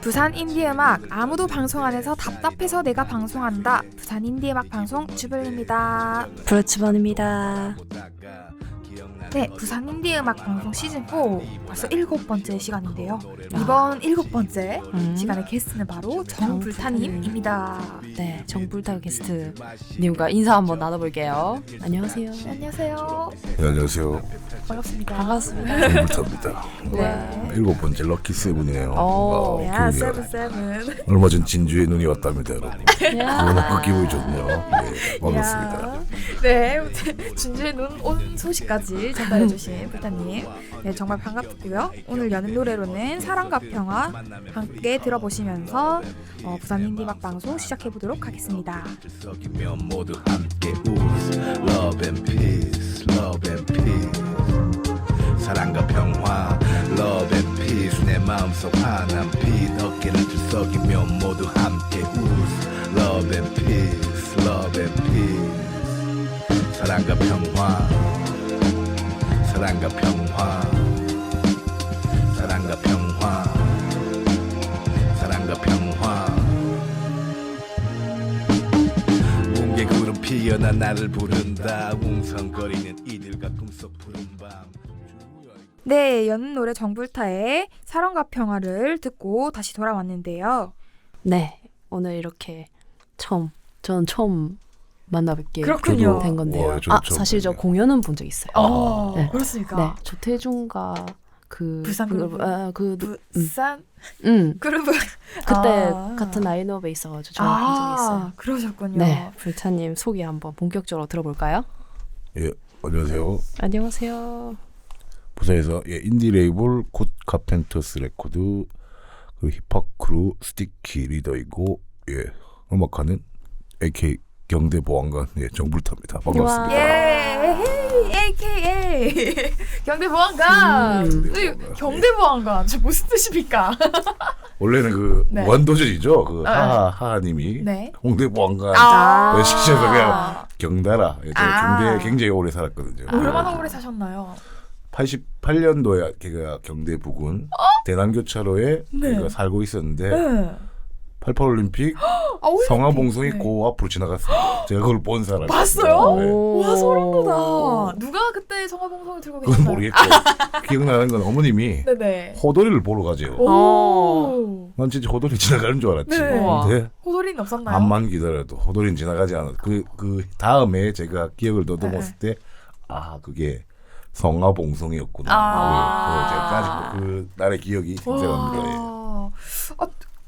부산 인디음악 아무도 방송 안 해서 답답해서 내가 방송한다. 부산 인디음악 방송 주블리입니다. 브로치번입니다. 네, 부산 인디음악 방송 시즌4 벌써 7번째 시간인데요. 이번 7번째 시간의 게스트는 바로 정불타님입니다. 네, 정불타 게스트 님과 인사 한번 나눠볼게요. 안녕하세요. 네, 안녕하세요. 네, 안녕하세요. 반갑습니다. 반갑습니다. 정부터입니다. 네. 7번째 럭키 세븐이네요. 야, 기분이 세븐. 얼마 전 진주에 눈이 왔답니다, 여러분. 야. 너무 기분이 좋네요. 네, 반갑습니다. 야. 네, 진주의 눈 온 소식까지 전달해주신 불타님, 네, 정말 반갑고요. 오늘 여는 노래로는 사랑과 평화 함께 들어보시면서 부산 인디박 방송 시작해보도록 하겠습니다. 모두 함께 Love and peace, love and peace. 사랑과 평화, love and peace. 내 마음속 환한 빛 어깨를 들썩이며 모두 함께 Love and peace, love and peace. 사랑과 평화, 사랑과 평화, 사랑과 평화, 사랑과 평화. 뭉게 구름 피어나 나를 부른다. 웅성거리는 이들과 꿈속 푸른밤. 네, 여는 노래 정불타의 사랑과 평화를 듣고 다시 돌아왔는데요. 네, 오늘 이렇게 전 처음 만나뵙게 그렇군요. 된 건데요. 저도 처음 사실 저 뵙네요. 공연은 본 적 있어요. 네. 그렇습니까? 네, 조태준과 부산 그룹. 부산 그룹. 그때 같은 라인업에 있어가지고 저는 본 적이 있어요. 그러셨군요. 네, 불타님 소개 한번 본격적으로 들어볼까요? 예, 안녕하세요. 안녕하세요. 부산에서 인디 레이블 굿 카펜터스 레코드 그리고 힙합 크루 스티키 리더이고 음악하는 AK 경대 보안관 정불타입니다. 반갑습니다. 예, AKA 경대보안관. 경대보안관, 저 무슨 뜻입니까? 원래는 네. 무한도전이죠. 하하님이 네. 홍대 보안관 시켜서 그냥 경다라. 경대에 굉장히 오래 살았거든요. 얼마나 오래 사셨나요? 88년도에 걔가 경대 부근 대남교차로에 네. 걔가 살고 있었는데 네. 88올림픽 올림픽. 성화봉송이 네. 그 앞으로 지나갔어요. 제가 그걸 본 사람이에요. 봤어요? 네. 와, 소름 돋아. 누가 그때 성화봉송을 들고 그건 계셨나요? 모르겠고 기억나는 건 어머님이 네네. 호돌이를 보러 가죠. 오. 난 진짜 호돌이 지나가는 줄 알았지. 네. 근데 호돌이는 없었나요? 암만 기다려도 호돌이는 지나가지 않아. 그 다음에 제가 기억을 더듬었을 때 그게 성화봉송이었구나. 제가 아직도 그 날의 기억이 생생합니다. 예.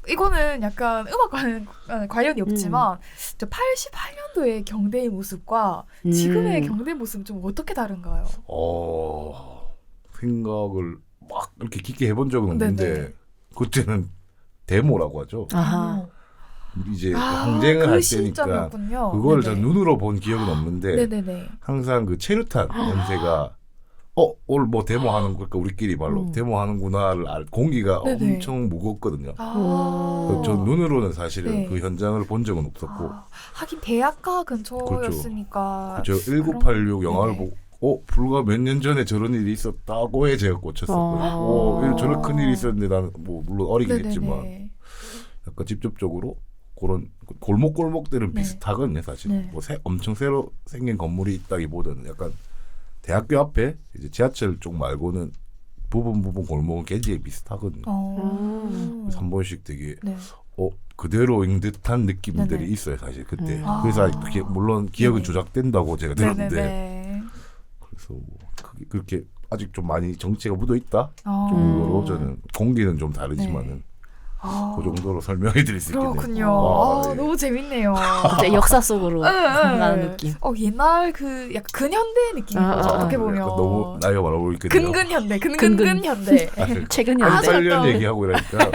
이거는 약간 음악과는 관련이 없지만 저 88년도의 경대의 모습과 지금의 경대 모습은 좀 어떻게 다른가요? 생각을 막 이렇게 깊게 해본 적은 없는데 네네. 그때는 데모라고 하죠. 아하. 이제 항쟁을 할 때니까 시점이었군요. 그걸 네네. 전 눈으로 본 기억은 없는데 네네네. 항상 그 체류탄 냄새가 오늘 뭐 데모하는 거니까 우리끼리 말로 데모하는구나를 공기가 네네. 엄청 무겁거든요. 아. 저 눈으로는 사실은 네. 그 현장을 본 적은 없었고 하긴 대학가 근처였으니까. 저 1986 그런- 영화를 네네. 보고 불과 몇 년 전에 저런 일이 있었다고에 제가 꽂혔었거든요. 저런 큰 일이 있었는데 나는 뭐 물론 어리긴 네네네. 했지만 약간 직접적으로 그런 골목골목들은 네. 비슷하거든요 사실. 네. 뭐 엄청 새로 생긴 건물이 있다기보다는 약간 대학교 앞에 이제 지하철 쪽 말고는 부분 골목은 굉장히 비슷하거든요. 그래서 한 번씩 되게 네. 그대로인 듯한 느낌들이 네네. 있어요 사실 그때. 아. 그래서 그게 물론 기억은 네네. 조작된다고 제가 들었는데 네네네. 그래서 뭐 그렇게 아직 좀 많이 정치가 묻어 있다 아. 정도로 저는 공기는 좀 다르지만은 그 정도로 설명해 드릴 수 있겠네요. 그렇군요. 예. 너무 재밌네요. 갑자기 역사 속으로 가는 느낌. 옛날 그 약간 근현대 느낌인 거죠. 어떻게 보면. 약간 너무 나이가 많아 보이거든요. 근근현대, 근근근현대. 최근 아, 현대. 저- 8년 얘기하고 이러니까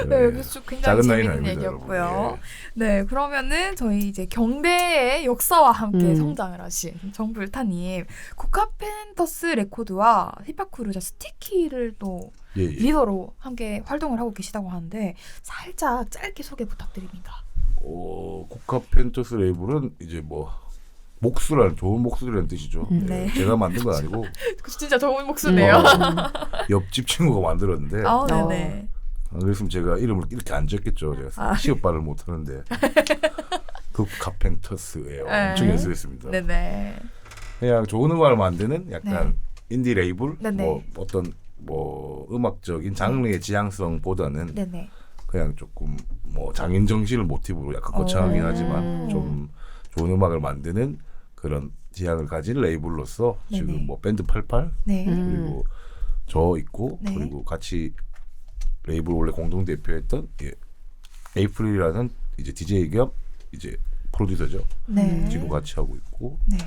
네, 그래서 굉장히 작은 나이는 재밌는 아닙니다, 얘기였고요. 여러분. 네, 그러면은 저희 이제 경대의 역사와 함께 음. 성장을 하신 정불타님, 국카펜터스 레코드와 힙합 크루자 스티키를 또 예. 리더로 함께 활동을 하고 계시다고 하는데 살짝 짧게 소개 부탁드립니다. 국카펜터스 레이블은 이제 뭐 목수라는 좋은 목수라는 뜻이죠. 네. 제가 만든 건 아니고 진짜 좋은 목수네요. 옆집 친구가 만들었는데 네네. 안 그랬으면 제가 이름을 이렇게 안 적겠죠. 제가 취업 발을 못 하는데 그 카펜터스예요. 엄청 연습했습니다. 네네. 그냥 좋은 음악을 만드는 약간 인디 레이블 네네. 뭐 어떤 뭐 음악적인 장르의 지향성보다는 네네. 그냥 조금 뭐 장인 정신을 모티브로 약간 거창하긴 하지만 좀 좋은 음악을 만드는 그런 지향을 가진 레이블로서 네네. 지금 뭐 밴드 88 네. 그리고 저 있고 네. 그리고 같이 레이블 원래 공동 대표했던 에이프릴이라는 이제 DJ 겸 이제 프로듀서죠. 네. 지금 같이 하고 있고 네.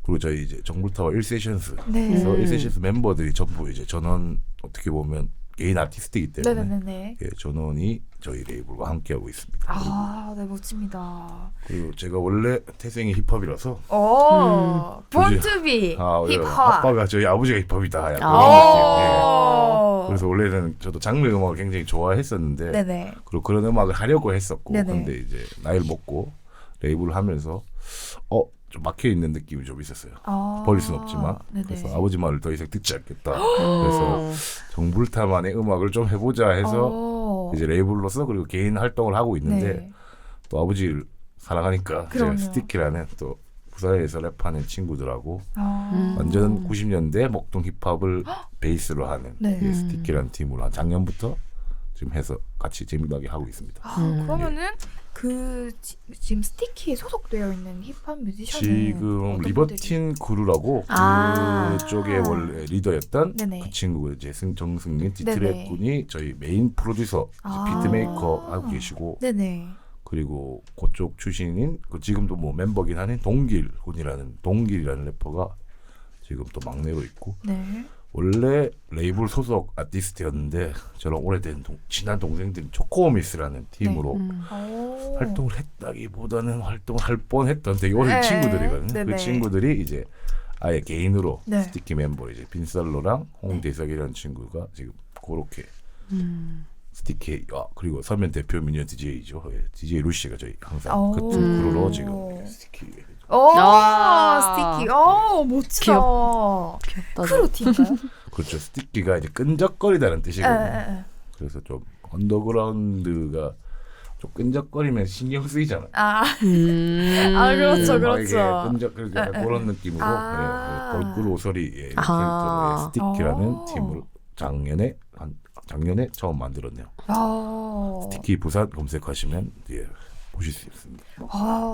그리고 저희 이제 정불타워 1세션스 네. 그래서 1세션스 멤버들이 전부 이제 전원 어떻게 보면 개인 아티스트이기 때문에 네네네. 전원이 저희 레이블과 함께 하고 있습니다. 네 멋집니다. 그리고 제가 원래 태생이 힙합이라서 본투비 힙합. 아빠가 저희 아버지가 힙합이다. 약간 그런 느낌. 그래서 원래는 저도 장르 음악을 굉장히 좋아했었는데 네네. 그리고 그런 음악을 하려고 했었고 네네. 근데 이제 나이를 먹고 레이블을 하면서 좀 막혀 있는 느낌이 좀 있었어요. 버릴 순 없지만 네네. 그래서 아버지 말을 더 이상 듣지 않겠다. 그래서 정불타만의 음악을 좀 해보자 해서 이제 레이블로서 그리고 개인 활동을 하고 있는데 네. 또 아버지를 사랑하니까 그럼요. 제가 스티키라는 또 부산에서 랩하는 친구들하고 아. 완전 90년대 목동 힙합을 베이스로 하는 네. 이 스티키라는 팀으로 한 작년부터 지금 해서 같이 재미나게 하고 있습니다. 그러면은 지금 스티키에 소속되어 있는 힙합 뮤지션은 지금 어떤 리버틴 크루라고 그쪽에 원래 리더였던 네네. 그 친구 이제 정승민 네네. 디트랩 군이 저희 메인 프로듀서 비트메이커 하고 계시고 네네. 그리고 그쪽 출신인 지금도 뭐 멤버긴 하는 동길이라는 래퍼가 지금 또 막내로 있고 네. 원래 레이블 소속 아티스트였는데 저랑 오래된 친한 동생들이 초코미스라는 팀으로 활동을 했다기보다는 활동할 뻔했던 되게 오랜 친구들이거든요. 네네. 그 친구들이 이제 아예 개인으로 네. 스티키 멤버 이제 빈살로랑 홍대석이라는 친구가 지금 그렇게 스티키 그리고 서면 대표 미니언 DJ죠. DJ 루시가 저희 항상 그 크루로 지금 스티키 스티키. 멋지다. 귀엽다. 크루티인가요? 그렇죠. 스티키가 이제 끈적거리다는 뜻이거든요. 그래서 좀 언더그라운드가 좀 끈적거리면 신경 쓰이잖아요. 그렇죠, 그렇죠. 그런 느낌으로 걸그룹 오소리 캐릭터로 스티키라는 팀을 작년에 처음 만들었네요. 스티키 부산 검색하시면 보실 수 있습니다.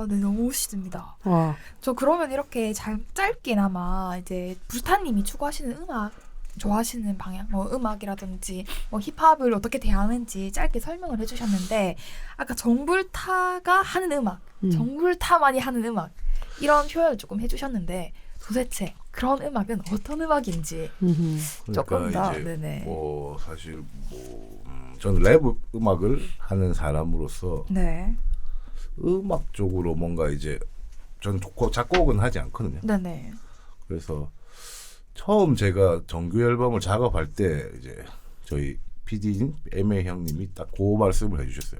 네, 너무 멋있습니다. 와. 저 그러면 이렇게 짧게나마 이제 부타님이 추구하시는 음악, 좋아하시는 방향, 뭐 음악이라든지 뭐 힙합을 어떻게 대하는지 짧게 설명을 해주셨는데 아까 정불타가 하는 음악, 정불타만이 하는 음악 이런 표현을 조금 해주셨는데 도대체 그런 음악은 어떤 음악인지 조금 더 이제 네네. 뭐 사실 저는 랩 음악을 하는 사람으로서 네. 음악 쪽으로 뭔가 이제 저는 작곡은 하지 않거든요. 네네. 그래서 처음 제가 정규 앨범을 작업할 때 이제 저희 PD인 애매 형님이 딱 그 말씀을 해주셨어요.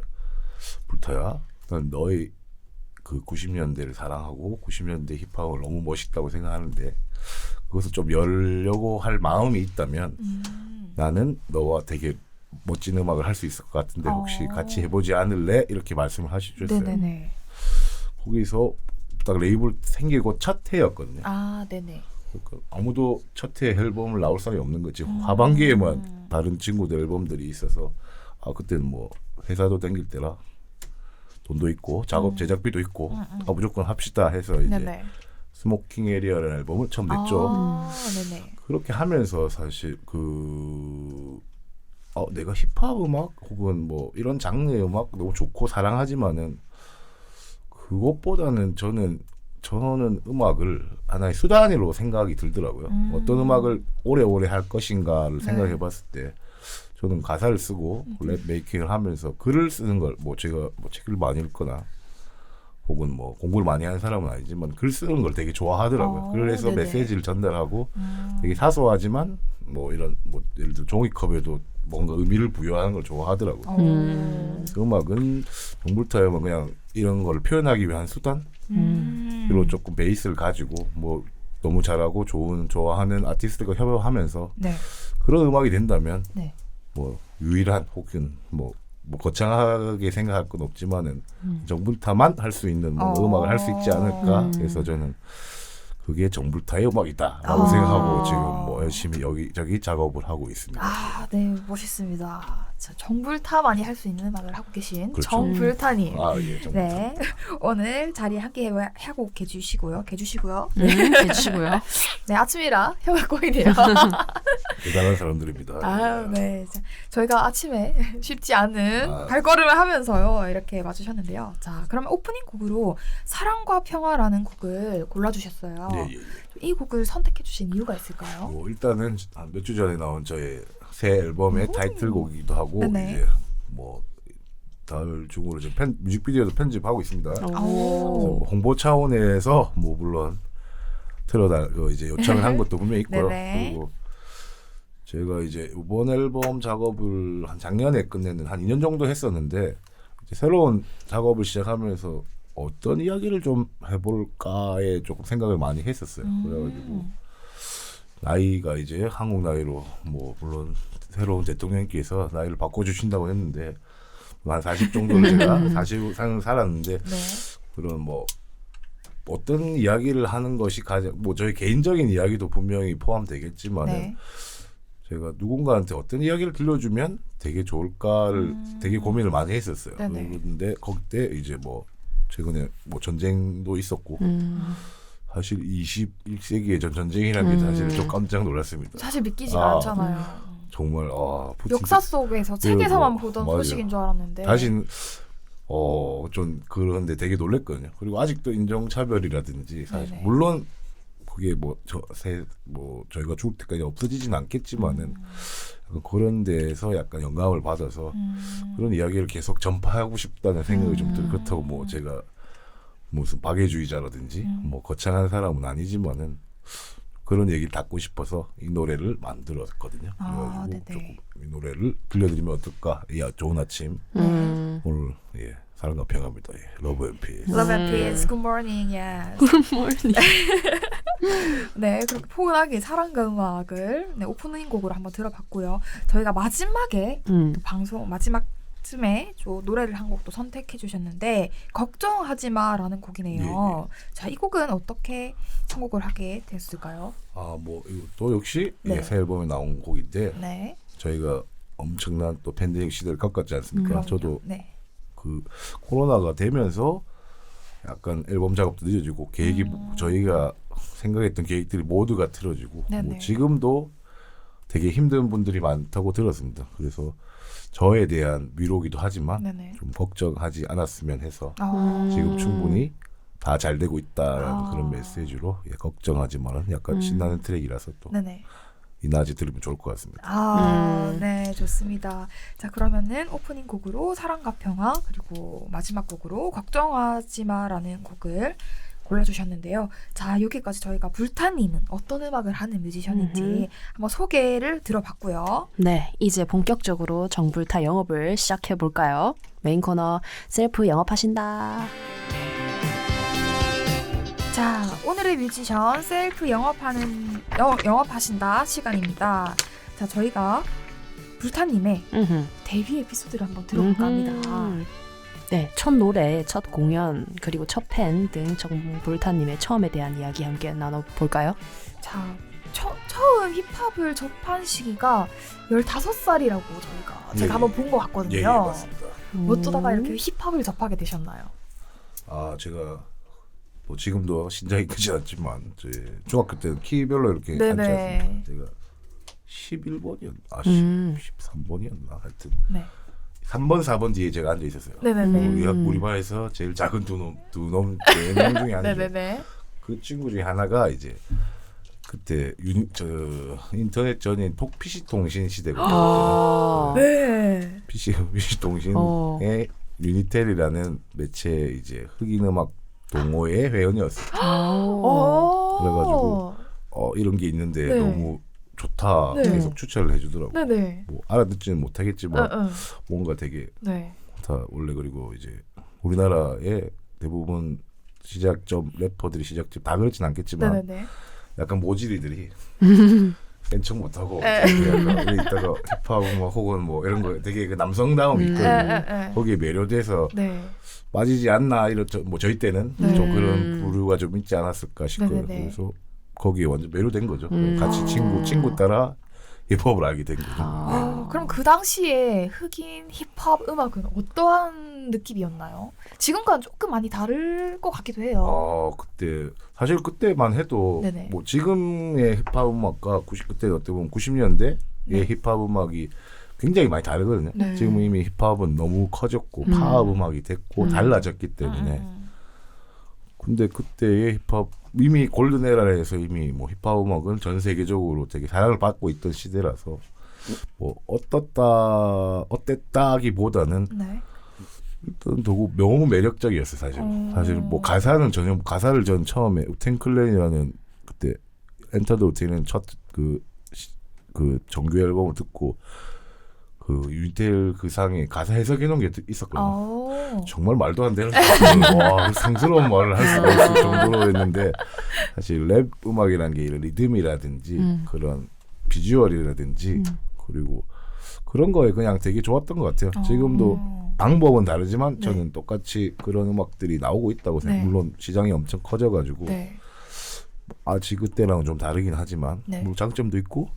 불타야, 난 너의 그 90년대를 사랑하고 90년대 힙합을 너무 멋있다고 생각하는데 그것을 좀 열려고 할 마음이 있다면 나는 너와 되게 멋진 음악을 할 수 있을 것 같은데 혹시 같이 해보지 않을래? 이렇게 말씀을 하셨어요. 네네네. 거기서 딱 레이블 생기고 첫 해였거든요. 네네. 그러니까 아무도 첫 해 앨범을 나올 사람이 없는 거지. 하반기에만 다른 친구들 앨범들이 있어서 그때는 뭐 회사도 댕길 때라 돈도 있고 작업 제작비도 있고 무조건 합시다 해서 이제 네네. 스모킹 에리어라는 앨범을 처음 냈죠. 네네. 그렇게 하면서 사실 내가 힙합 음악 혹은 뭐 이런 장르의 음악 너무 좋고 사랑하지만은 그것보다는 저는 음악을 하나의 수단으로 생각이 들더라고요. 어떤 음악을 오래오래 할 것인가를 생각해 봤을 때 저는 가사를 쓰고 랩 메이킹을 하면서 글을 쓰는 걸 제가 뭐 책을 많이 읽거나 혹은 뭐 공부를 많이 하는 사람은 아니지만 글 쓰는 걸 되게 좋아하더라고요. 그래서 네네. 메시지를 전달하고 되게 사소하지만 뭐 이런 뭐 예를 들어 종이컵에도 뭔가 의미를 부여하는 걸 좋아하더라고요. 음악은 정불타임은 그냥 이런 걸 표현하기 위한 수단? 그리고 조금 베이스를 가지고 뭐 너무 잘하고 좋아하는 아티스트가 협업하면서 네. 그런 음악이 된다면 네. 뭐 유일한 혹은 뭐 거창하게 생각할 건 없지만은 정불타만 할 수 있는 뭔가 음악을 할 수 있지 않을까. 그래서 저는 그게 정불타의 음악이다라고 생각하고 지금 뭐 열심히 여기저기 작업을 하고 있습니다. 아, 네, 멋있습니다. 자, 정불타만이 할 수 있는 음악을 하고 계신 그렇죠. 정불타님. 아, 예, 정불타. 네, 오늘 자리에 함께 하고 계주시고요. 해주시고요. 네, 아침이라 혀가 꼬이네요. 대단한 사람들입니다. 아, 네. 자, 저희가 아침에 쉽지 않은 아. 발걸음을 하면서요 이렇게 와주셨는데요. 자, 그러면 오프닝 곡으로 사랑과 평화라는 곡을 골라주셨어요. 예, 예, 예. 이 곡을 선택해주신 이유가 있을까요? 뭐 일단은 한 몇 주 전에 나온 저의 새 앨범의 타이틀곡이기도 하고 네네. 이제 뭐 달 중으로 지금 뮤직비디오도 편집하고 있습니다. 그래서 뭐 홍보 차원에서 뭐 물론 이제 요청을 한 것도 분명히 있고요. 네네. 그리고 제가 이제 이번 앨범 작업을 한 작년에 끝냈는 한 2년 정도 했었는데 이제 새로운 작업을 시작하면서 어떤 이야기를 좀 해볼까에 조금 생각을 많이 했었어요. 그래가지고 나이가 이제 한국 나이로 뭐 물론 새로운 대통령께서 나이를 바꿔주신다고 했는데 한 40 정도를 제가 40 살았는데 네. 그런 뭐 어떤 이야기를 하는 것이 가장 뭐 저희 개인적인 이야기도 분명히 포함되겠지만은 네. 제가 누군가한테 어떤 이야기를 들려주면 되게 좋을까를 되게 고민을 많이 했었어요. 네네. 그런데 그때 이제 뭐 최근에 뭐 전쟁도 있었고 사실 21세기의 전쟁이라는 게 사실 좀 깜짝 놀랐습니다. 사실 믿기지가 아, 않잖아요. 정말 역사 속에서 책에서만 보던 맞아요. 소식인 줄 알았는데. 다신 좀 그런데 되게 놀랬거든요. 그리고 아직도 인종차별이라든지 사실 네네. 물론 그게 뭐 저희가 죽을 때까지 없어지진 않겠지만은 약간 그런 데에서 약간 영감을 받아서 그런 이야기를 계속 전파하고 싶다는 생각이 좀 들어요. 그렇다고 뭐 제가 무슨 박애주의자라든지 뭐 거창한 사람은 아니지만은 그런 얘기를 담고 싶어서 이 노래를 만들었거든요. 아, 그래가지고 네네. 조금 이 노래를 들려드리면 어떨까? 좋은 아침 오늘 사랑과 평화입니다. Love and Peace. Love and peace. Good morning. Yes. 네, 그렇게 포근하게 사랑과 음악을 오프닝 곡으로 한번 들어봤고요. 저희가 마지막에 또 방송 마지막쯤에 노래를 한 곡도 선택해 주셨는데 걱정하지 마라는 곡이네요. 자, 이 곡은 어떻게 선곡을 하게 됐을까요? 뭐 이것도 역시 네. 새 앨범에 나온 곡인데 네. 저희가 엄청난 또 팬데믹 시대를 겪었지 않습니까? 그럼요. 저도 네. 그 코로나가 되면서 약간 앨범 작업도 늦어지고 계획이 저희가 생각했던 계획들이 모두가 틀어지고 네네. 뭐 지금도 되게 힘든 분들이 많다고 들었습니다. 그래서 저에 대한 위로기도 하지만 네네. 좀 걱정하지 않았으면 해서 아, 지금 충분히 다 잘 되고 있다라는 아. 그런 메시지로 걱정하지 마는 약간 신나는 트랙이라서 또 네네. 이 낮에 들으면 좋을 것 같습니다. 아, 네, 좋습니다. 자, 그러면은 오프닝 곡으로 사랑과 평화 그리고 마지막 곡으로 걱정하지 마라는 곡을 골라주셨는데요. 자, 여기까지 저희가 불타님은 어떤 음악을 하는 뮤지션인지 한번 소개를 들어봤고요. 네, 이제 본격적으로 정불타 영업을 시작해 볼까요? 메인 코너 셀프 영업하신다. 자, 오늘의 뮤지션 셀프 영업하신다 시간입니다. 자, 저희가 불타님의 데뷔 에피소드를 한번 들어볼까 합니다. 네, 첫 노래, 첫 공연, 그리고 첫 팬 등 정불타님의 처음에 대한 이야기 함께 나눠볼까요? 자, 처음 힙합을 접한 시기가 15살이라고 제가 예, 한번 본 것 같거든요. 예, 맞습니다. 어쩌다가 이렇게 힙합을 접하게 되셨나요? 제가 뭐 지금도 신장이 크지 않지만 중학교 때는 키별로 이렇게 네네. 앉지 않습니까? 제가 11번이었나 13번이었나 하여튼 네. 3번 4번 뒤에 제가 앉아 있었어요. 네네네. 우리 반에서 제일 작은 두놈 4명 중에 한 명. 네네네. 그 친구 중에 하나가 이제 그때 인터넷 전인 PC 통신 시대거든요. 아. 네. PC 통신의 유니텔이라는 매체 이제 흑인 음악 동호회 회원이었어요. 그래가지고 이런 게 있는데 네. 너무 좋다 네. 계속 추천을 해주더라고. 네네. 뭐 알아듣지는 못하겠지만 응. 뭔가 되게 네. 다 원래 그리고 이제 우리나라의 대부분 시작점 래퍼들이 시작점 다 그렇진 않겠지만 네네네. 약간 모질이들이 뺀척 못하고 에. 약간 이따가 힙합 뭐 혹은 뭐 이런 거 되게 그 남성다움이 있거든요. 에. 거기에 매료돼서 네. 빠지지 않나 이런 뭐 저희 때는 네. 좀 그런 부류가 좀 있지 않았을까 싶고요. 네네네. 그래서 거기에 완전 매료된 거죠. 같이 아. 친구 따라 힙합을 알게 된 거죠. 그럼 그 당시에 흑인 힙합 음악은 어떠한 느낌이었나요? 지금과는 조금 많이 다를 것 같기도 해요. 그때 사실 그때만 해도 네네. 뭐 지금의 힙합 음악과 그때 어떻게 보면 90년대의 네. 힙합 음악이 굉장히 많이 다르거든요. 네. 지금 이미 힙합은 너무 커졌고 팝 음악이 됐고 달라졌기 때문에 근데 그때의 힙합 이미 골든 에라에서 이미 뭐 힙합 음악은 전 세계적으로 되게 사랑을 받고 있던 시대라서 뭐 어땠다기보다는 네. 일단 너무 매력적이었어요 사실. 사실 뭐 가사를 전 처음에 우텐클랜이라는 그때 엔터 더 우텐은 첫 그 정규 앨범을 듣고 그 유니텔 그 상에 가사 해석해 놓은 게 있었거든요. 정말 말도 안 되는 와, 상스러운 말을 할 수가 있을 정도로였는데 사실 랩 음악이라는 게 이런 리듬이라든지 그런 비주얼이라든지 그리고 그런 거에 그냥 되게 좋았던 것 같아요. 지금도 방법은 다르지만 저는 똑같이 그런 음악들이 나오고 있다고 생각해요. 네. 물론 시장이 엄청 커져가지고 네. 아직 그때랑은 좀 다르긴 하지만 네. 뭐 장점도 있고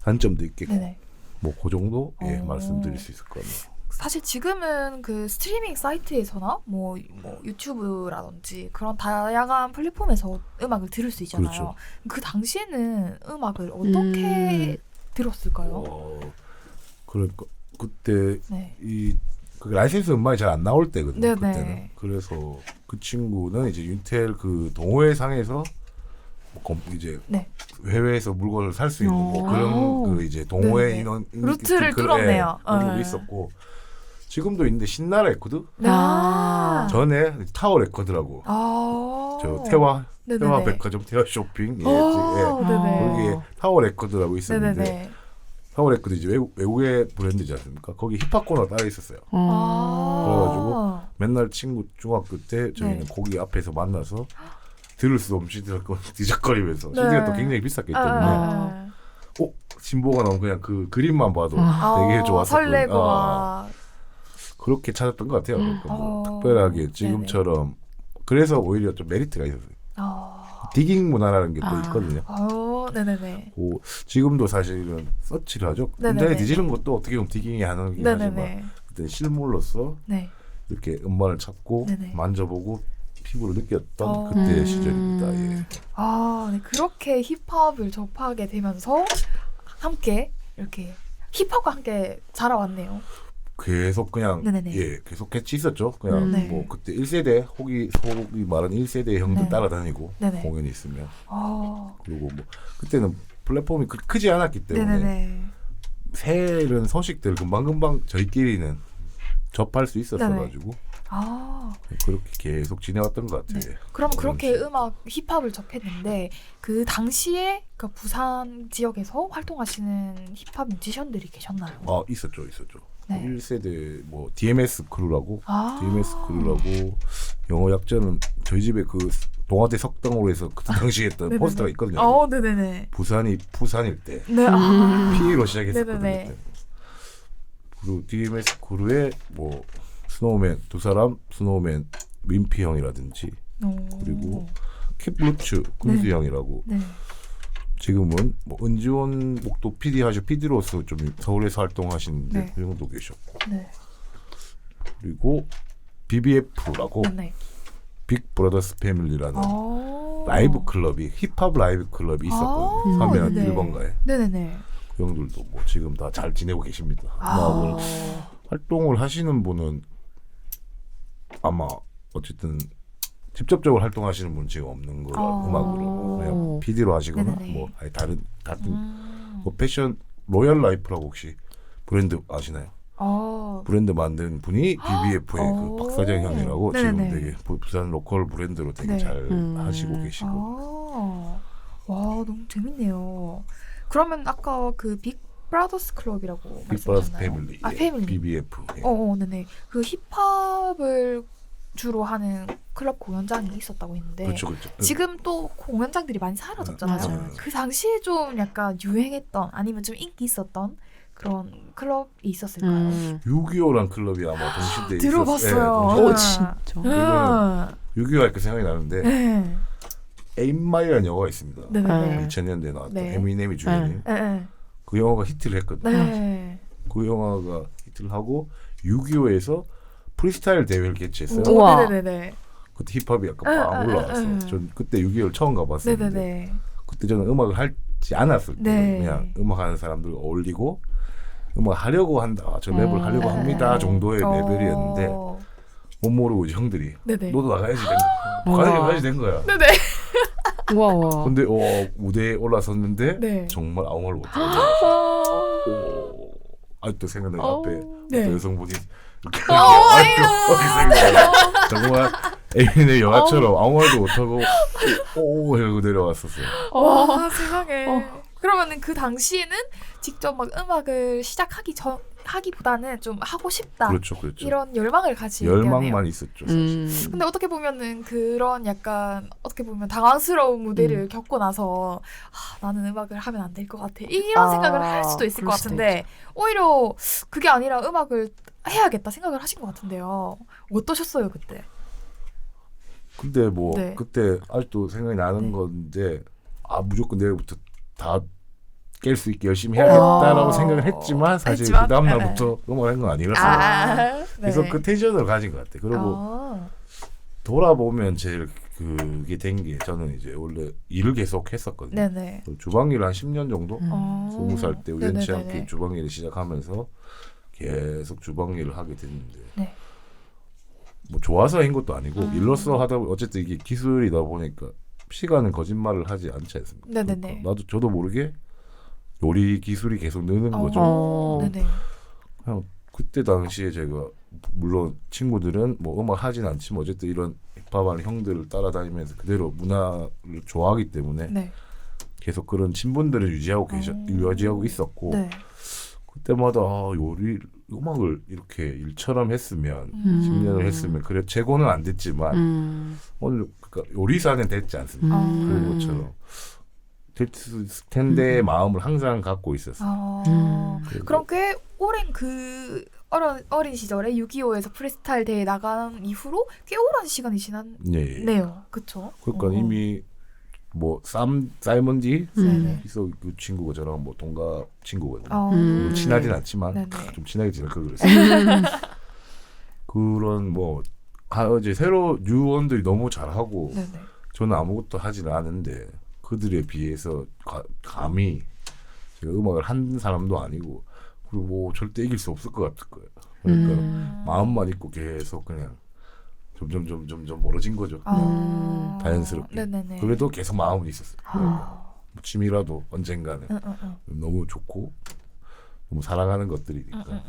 단점도 있겠고 네네. 뭐 그 정도 말씀드릴 수 있을 것 같네요. 사실 지금은 그 스트리밍 사이트에서나 뭐 유튜브라든지 그런 다양한 플랫폼에서 음악을 들을 수 있잖아요. 그렇죠. 그 당시에는 음악을 어떻게 들었을까요? 그러니까 그때 네. 그 라이센스 음반이 잘 안 나올 때거든요. 네네. 그때는. 그래서 그 친구는 이제 윤텔 그 동호회상에서 이제 네. 해외에서 물건을 살 수 있는 뭐 오. 그런 그 이제 동호회 네네. 인원 루트를 뚫었네요. 그런 것도 네. 있었고 지금도 있는데 신나 레코드 네. 전에 타워 레코드라고 저 태화 네네네. 백화점 태화 쇼핑 네네. 거기에 타워 레코드라고 있었는데 네네네. 타워 레코드 이제 외국의 브랜드지 않습니까? 거기 힙합 코너 따로 있었어요. 그래가지고 맨날 친구 중학교 때 저희는 네. 거기 앞에서 만나서 들을 수 없이 뒤적거리면서 네. CD가 또 굉장히 비쌌기 때문에 진보가 나오면 그냥 그 그림만 봐도 되게 좋았었고 설레고 막. 그렇게 찾았던 것 같아요. 그러니까 뭐 특별하게 네네. 지금처럼 그래서 오히려 좀 메리트가 있었어요. 디깅 문화라는 게 또 있거든요. 네네네. 지금도 사실은 서치를 하죠. 네네네. 인터넷 뒤지는 것도 어떻게 보면 디깅이 하는 게 하지만 네네네. 그때 실물로서 네. 이렇게 음반을 찾고 네네. 만져보고 피부를 느꼈던 그때의 시절입니다. 예. 네. 그렇게 힙합을 접하게 되면서 함께 이렇게 힙합과 함께 자라왔네요. 계속 그냥 네네네. 계속 같이 있었죠. 그냥 네. 뭐 그때 1세대 소위 말하는 1세대 형들 네. 따라다니고 네네. 공연이 있으면 그리고 뭐 그때는 플랫폼이 크지 않았기 때문에 네네네. 새로운 소식들 금방금방 저희끼리는 접할 수 있었어가지고 그렇게 계속 지내왔던 것 같아요. 네. 그럼 그렇게 음악 힙합을 접했는데 그 당시에 그 부산 지역에서 활동하시는 힙합 뮤지션들이 계셨나요? 있었죠. 네. 1세대 뭐 DMS 크루라고 DMS 크루라고 영어 약자는 저희 집에 그 동아대 석당으로 해서 그 당시에 했던 네네네. 포스터가 있거든요. 네네네. 부산일 때 네. P로 시작했었거든요. 네네네. 그때. 그리고 DMS 크루에 뭐 스노우맨 두 사람, 스노우맨 민피 형이라든지 그리고 캡블루츠 군수 네. 형이라고 네. 지금은 뭐 은지원 목도 PD로서 좀 서울에서 활동하시는데 네. 그 정도 계셨고 네. 그리고 BBF라고 네. 빅 브라더스 패밀리라는 아. 라이브 클럽이 힙합 라이브 클럽이 있었거든요. 서면 네네. 1번가에 네네네. 그 형들도 뭐 지금 다 잘 지내고 계십니다. 음악을 활동을 하시는 분은 아마 어쨌든 직접적으로 활동하시는 분은 지금 없는 거라 음악으로 그냥 PD로 하시거나 네네네. 뭐 아니 다른 뭐 패션 로얄 라이프라고 혹시 브랜드 아시나요? 브랜드 만든 분이 BBF의 그 박사장 형이라고 네네네. 지금 되게 부산 로컬 브랜드로 되게 네. 잘 하시고 계시고 와 너무 재밌네요. 그러면 아까 그 빅 브라더스 클럽이라고 빅 브라더스 말씀하셨나요? 패밀리 패밀리. BBF 네네. 그 힙합을 주로 하는 클럽 공연장이 있었다고 했는데 그렇죠. 지금 또 공연장들이 많이 사라졌잖아요. 맞아요. 그 당시에 좀 약간 유행했던 아니면 좀 인기 있었던 그런 클럽이 있었을까요? 6.25란 클럽이 아마 동시대에 들어봤어요. 오 네. 진짜. 이거는 6.25 할때 생각이 나는데 네. 에임마이라는 영화가 있습니다. 네네네. 2000년대에 나왔던 네. 에미넴이 주연인 네. 그 영화가 히트를 했거든요. 네. 그 영화가 히트를 하고 6.25에서 프리스타일 대회를 개최했어요. 오, 우와. 네네네. 그때 힙합이 약간 빵 올라왔어. 전 그때 6.25를 처음 가봤었는데 네네네. 그때 저는 음악을 할지 않았을 때 네. 그냥 음악하는 사람들과 어울리고 음악 하려고 한다. 저 랩을 하려고 합니다 정도의 레벨이었는데 못 모르고 이제 형들이 네네. 너도 나가야지 된 거야. 가야지 된 거야. 네네. 우와 우와. 근데 무대에 올라섰는데 네. 정말 아무 말 못하고 아직도 생각나요. 앞에 네. 어떤 여성분이 이렇게 아직도 생각나요. 정말 에미넴 영화처럼 아무 말도 못하고 오 이러고 내려왔었어요. 와 세상에. 그러면은 그 당시에는 직접 막 음악을 하기보다는 좀 하고 싶다. 그렇죠. 이런 열망을 가지게 열망만 되네요. 있었죠. 사실. 근데 어떻게 보면은 그런 약간 어떻게 보면 당황스러운 무대를 겪고 나서 나는 음악을 하면 안 될 것 같아 이런 생각을 할 수도 있을 것 그럴 수도 같은데 오히려 그게 아니라 음악을 해야겠다 생각을 하신 것 같은데요. 어떠셨어요 그때? 근데 뭐 네. 그때 아직도 생각이 나는 네. 건데 무조건 내일부터 다 깰 수 있게 열심히 해야겠다라고 생각을 했지만 사실 했지만? 그 다음 날부터 음악을 한 건 아니었어요. 그래서 그 텐션을 가진 것 같아요. 그리고 돌아보면 제일 그게 된 게 저는 이제 원래 일을 계속 했었거든요. 네네. 주방일을 한 10년 정도 20살 때 우연치 네네네네. 않게 주방일을 시작하면서 계속 주방일을 하게 됐는데 네. 뭐 좋아서 한 것도 아니고 일로서 하다 보면 어쨌든 이게 기술이다 보니까 시간은 거짓말을 하지 않지 않습니까? 네네네. 그러니까 저도 모르게 요리 기술이 계속 느는 거죠. 네네. 그냥 그때 당시에 제가 물론 친구들은 뭐 음악 하진 않지만 어쨌든 이런 힙합하는 형들을 따라다니면서 그대로 문화를 좋아하기 때문에 네. 계속 그런 친분들을 유지하고 있었고 네. 그때마다 요리 음악을 이렇게 일처럼 했으면 10년을 했으면 그래 최고는 안 됐지만 오늘 그러니까 요리사는 됐지 않습니까? 그것처럼 됐을 텐데 마음을 항상 갖고 있었어요. 그럼 꽤 오랜 그 어린 시절에 6.25에서 프리스타일 대회 나간 이후로 꽤 오랜 시간이 지났네요. 그렇죠? 그러니까 이미 뭐 사이먼지 네네. 있어 그 친구가 저랑 뭐 동갑 친구거든요. 어. 친하진 않지만 네네. 좀 친하게 지낼 걸 그랬어요. 그런 뭐 이제 새로 뉴원들이 너무 잘하고 네네. 저는 아무것도 하지는 않은데 그들에 비해서 감히 제가 음악을 한 사람도 아니고 그리고 뭐 절대 이길 수 없을 것 같을 거예요. 그러니까 마음만 있고 계속 그냥 점점 멀어진 거죠. 자연스럽게. 네네네. 그래도 계속 마음은 있었어요. 뭐 취미라도 언젠가는 너무 좋고 너무 사랑하는 것들이니까.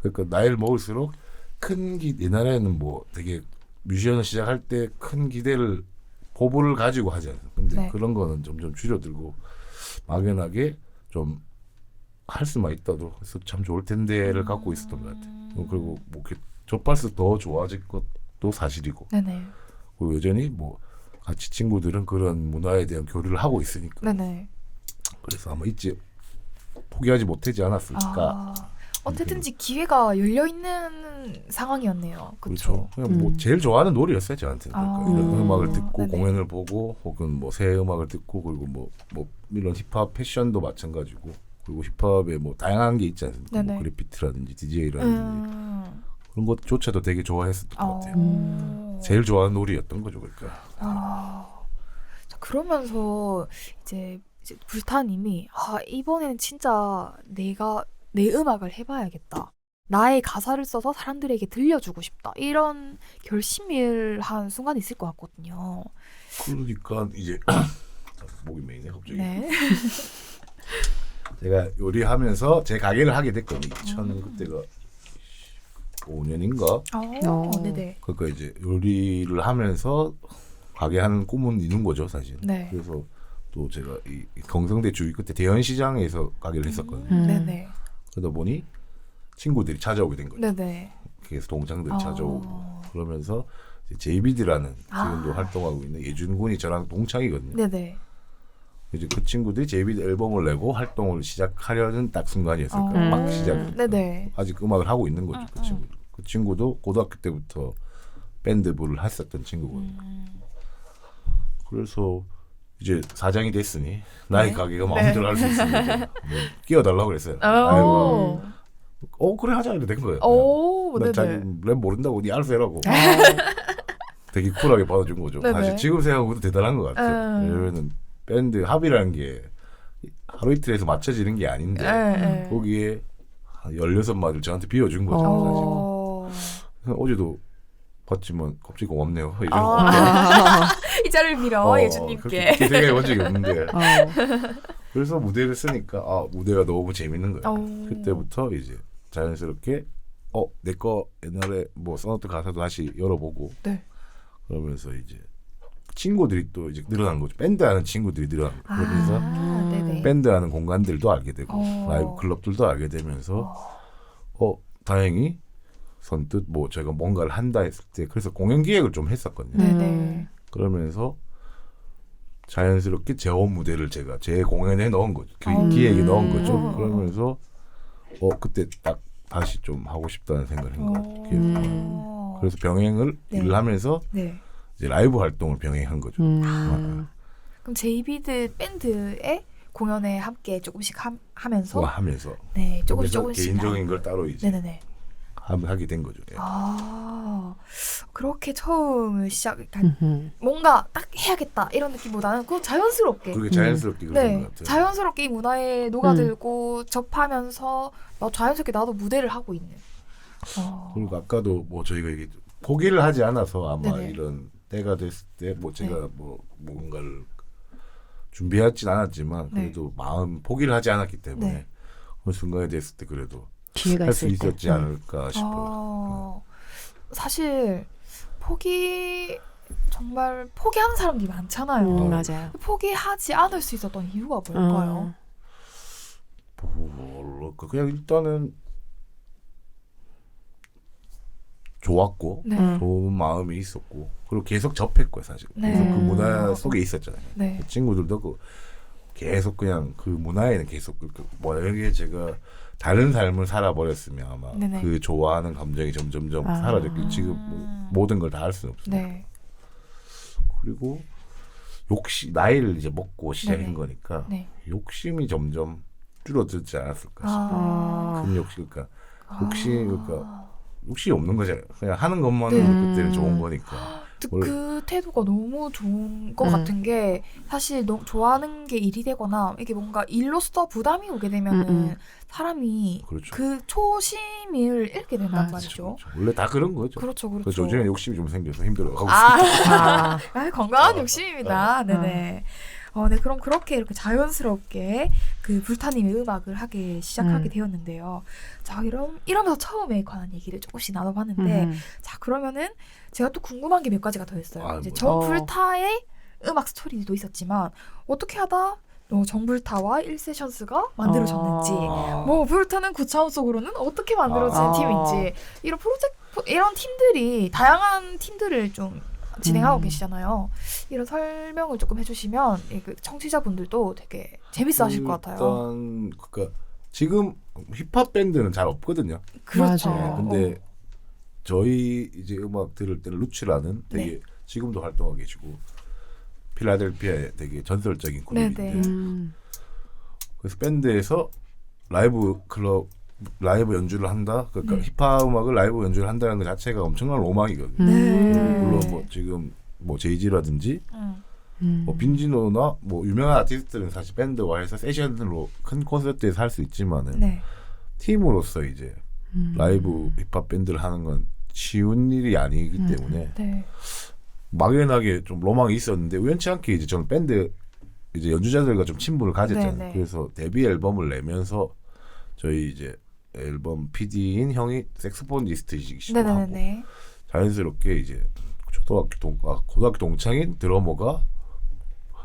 그러니까 나이를 먹을수록 옛날에는 뭐 되게 뮤지션을 시작할 때 큰 기대를 포부를 가지고 하지 않아요. 근데 네. 그런 거는 점점 줄어들고 막연하게 좀 할 수만 있다도 그래서 참 좋을 텐데를 갖고 있었던 것 같아요. 그리고 뭐 이렇게 접할수 더 좋아질 것도 사실이고 네네. 그리고 여전히 뭐 같이 친구들은 그런 문화에 대한 교류를 하고 있으니까 네네. 그래서 아마 포기하지 못하지 않았을까. 어쨌든지 기회가 열려 있는 상황이었네요. 그렇죠. 그렇죠. 그냥 뭐 제일 좋아하는 놀이였어요 저한테는. 그러니까 이런 음악을 듣고 네네. 공연을 보고 혹은 뭐 새 음악을 듣고 그리고 뭐 이런 힙합 패션도 마찬가지고 그리고 힙합에 뭐 다양한 게 있지 않습니까? 뭐 네네. 그래피티라든지 DJ라든지 그런 것조차도 되게 좋아했었던 것 같아요. 제일 좋아하는 놀이였던 거죠, 그러니까. 자, 그러면서 이제 불타님이 이번에는 진짜 내가 내 음악을 해봐야겠다. 나의 가사를 써서 사람들에게 들려주고 싶다. 이런 결심을 한 순간이 있을 것 같거든요. 그러니까 이제 목이 메이네 갑자기. 네. 제가 요리하면서 제 가게를 하게 됐거든요. 그때가 5년인가? 네네. 그러니까 이제 요리를 하면서 가게 하는 꿈은 있는 거죠, 사실. 네. 그래서 또 제가 이 경성대 주위 끝에 대연시장에서 가게를 했었거든요. 네네. 그러다 보니 친구들이 찾아오게 된 거죠. 네네. 그래서 동창들이 찾아오고 그러면서 JBD라는 지금도 활동하고 있는 예준군이 저랑 동창이거든요. 네네. 이제 그 친구들이 JBD 앨범을 내고 활동을 시작하려는 딱 순간이었을 거예요. 막 시작. 네네. 아직 음악을 하고 있는 거죠. 그 친구. 그 친구도 고등학교 때부터 밴드부를 했었던 친구거든요. 그래서 이제 사장이 됐으니 나의 가게가 마음대로 할 수 있으니까 뭐 끼워달라고 그랬어요. 아이고. 그래 하자 이래 된 거예요. 오, 나 자기 네네. 랩 모른다고 니 알아서 해라고. 되게 쿨하게 받아준 거죠. 네네. 사실 지금 생각해도 대단한 것 같아요. 왜냐면은 밴드 합이라는 게 하루 이틀에서 맞춰지는 게 아닌데 네. 거기에 16마디를 저한테 비워준 거죠. 사실. 어제도 봤지만 갑자기 고맙네요. 이 자리를 빌어 예준님께. 그렇게 생각해 본 적이 없는데 그래서 무대를 쓰니까 무대가 너무 재밌는 거예요. 그때부터 이제 자연스럽게 내 거 옛날에 뭐 써놨던 가사도 다시 열어보고 네. 그러면서 이제 친구들이 또 이제 늘어난 거죠. 밴드 하는 친구들이 늘어난 거예요. 그래서 네네. 밴드 하는 공간들도 알게 되고 라이브 클럽들도 알게 되면서 다행히 선뜻 뭐 저희가 뭔가를 한다 했을 때 그래서 공연 기획을 좀 했었거든요. 네네. 그러면서 자연스럽게 재원 무대를 제가 제 공연에 넣은 거죠. 기획에 넣은 거죠. 그러면서 그때 딱 다시 좀 하고 싶다는 생각을 한 거예요. 그래서 병행을 네. 일을 하면서 네. 이제 라이브 활동을 병행한 거죠. 그럼 JBD 밴드의 공연에 함께 조금씩 하면서 하면서 네 조금씩 그래서 조금씩 개인적인 걸 따로 이제 네네네. 하게 된 거죠. 예. 그렇게 처음 시작한 뭔가 딱 해야겠다 이런 느낌보다는 그냥 자연스럽게 그렇게 자연스럽게 그런 것 같아요. 자연스럽게 이 문화에 녹아들고 접하면서 자연스럽게 나도 무대를 하고 있는. 그리고 아까도 뭐 저희가 이게 포기를 하지 않아서 아마 네네. 이런 때가 됐을 때 뭐 제가 뭐 뭔가를 준비하진 않았지만 그래도 마음 포기를 하지 않았기 때문에 그 순간에 됐을 때 그래도 기회가 할 수 있을 때. 있었지 않을까 싶어요. 사실 정말 포기하는 사람들이 많잖아요. 맞아요. 포기하지 않을 수 있었던 이유가 뭘까요? 그냥 일단은 좋았고 좋은 마음이 있었고 그리고 계속 접했고요 사실. 계속 그 문화 속에 있었잖아요. 네. 그 친구들도 계속 그냥 그 문화에는 계속 만약에 제가 다른 삶을 살아버렸으면 아마 네네. 그 좋아하는 감정이 점점점 사라졌고 지금 뭐 모든 걸 다 할 수는 없습니다. 네. 그리고 나이를 이제 먹고 시작인 네네. 거니까 네. 욕심이 점점 줄어들지 않았을까 싶어요. 큰 욕심, 그러니까 욕심이 없는 거잖아요. 그냥 하는 것만으로 그때는 좋은 거니까. 그 태도가 너무 좋은 것 같은 게 사실 너무 좋아하는 게 일이 되거나 이게 뭔가 일로서 부담이 오게 되면은 사람이 그렇죠. 그 초심을 잃게 된단 말이죠. 그렇죠. 원래 다 그런 거죠. 그렇죠. 그래서 요즘에 욕심이 좀 생겨서 힘들어하고 있습니다. 건강한 욕심입니다. 네네. 네, 그럼 그렇게 이렇게 자연스럽게 그 불타님의 음악을 하기 시작하게 되었는데요. 자, 이러면서 처음에 관한 얘기를 조금씩 나눠봤는데, 자, 그러면은 제가 또 궁금한 게 몇 가지가 더 있어요. 이제 정불타의 음악 스토리도 있었지만, 어떻게 하다 정불타와 1세션스가 만들어졌는지, 뭐 불타는 구차원 속으로는 어떻게 만들어진 팀인지, 이런 팀들이, 다양한 팀들을 좀 진행하고 계시잖아요. 이런 설명을 조금 해주시면 청취자분들도 되게 재밌어하실 것 같아요. 일단 그러니까 지금 힙합 밴드는 잘 없거든요. 그렇죠. 맞아요. 근데 저희 이제 음악 들을 때는 루츠라는 되게 지금도 활동하고 계시고 필라델피아의 되게 전설적인 그룹인데 그래서 밴드에서 라이브 연주를 한다. 그러니까 힙합 음악을 라이브 연주를 한다는 것 자체가 엄청난 로망이거든요. 물론 뭐 지금 뭐 제이지라든지 뭐 빈지노나 뭐 유명한 아티스트들은 사실 밴드와 해서 세션으로 큰 콘서트에서 할 수 있지만은 팀으로서 이제 라이브 힙합 밴드를 하는 건 쉬운 일이 아니기 때문에 막연하게 좀 로망이 있었는데 우연치 않게 이제 저는 밴드 이제 연주자들과 좀 친분을 가졌잖아요. 그래서 데뷔 앨범을 내면서 저희 이제 앨범 PD인 형이 색소포니스트이시기도 하고 자연스럽게 이제 고등학교 동창인 드러머가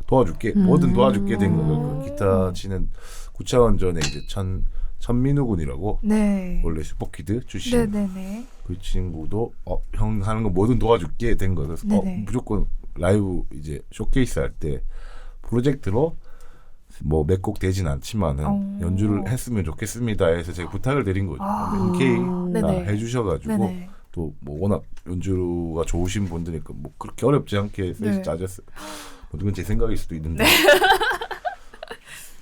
도와줄게 뭐든 도와줄게 된 거예요. 그 기타 치는 구차원 전에 이제 천민우 군이라고 네. 원래 슈퍼키드 출신 네네네. 그 친구도 형 하는 거 뭐든 도와줄게 된 거. 그래서 네네. 무조건 라이브 이제 쇼케이스 할 때 프로젝트로 뭐 몇 곡 되진 않지만은 연주를 했으면 좋겠습니다 해서 제가 부탁을 드린 거죠. 흔쾌히 다 네네. 해주셔가지고 네네. 또 뭐 워낙 연주가 좋으신 분들이니까 뭐 그렇게 어렵지 않게 셋이 네. 짜졌어요. 뭐 그건 제 생각일 수도 있는데.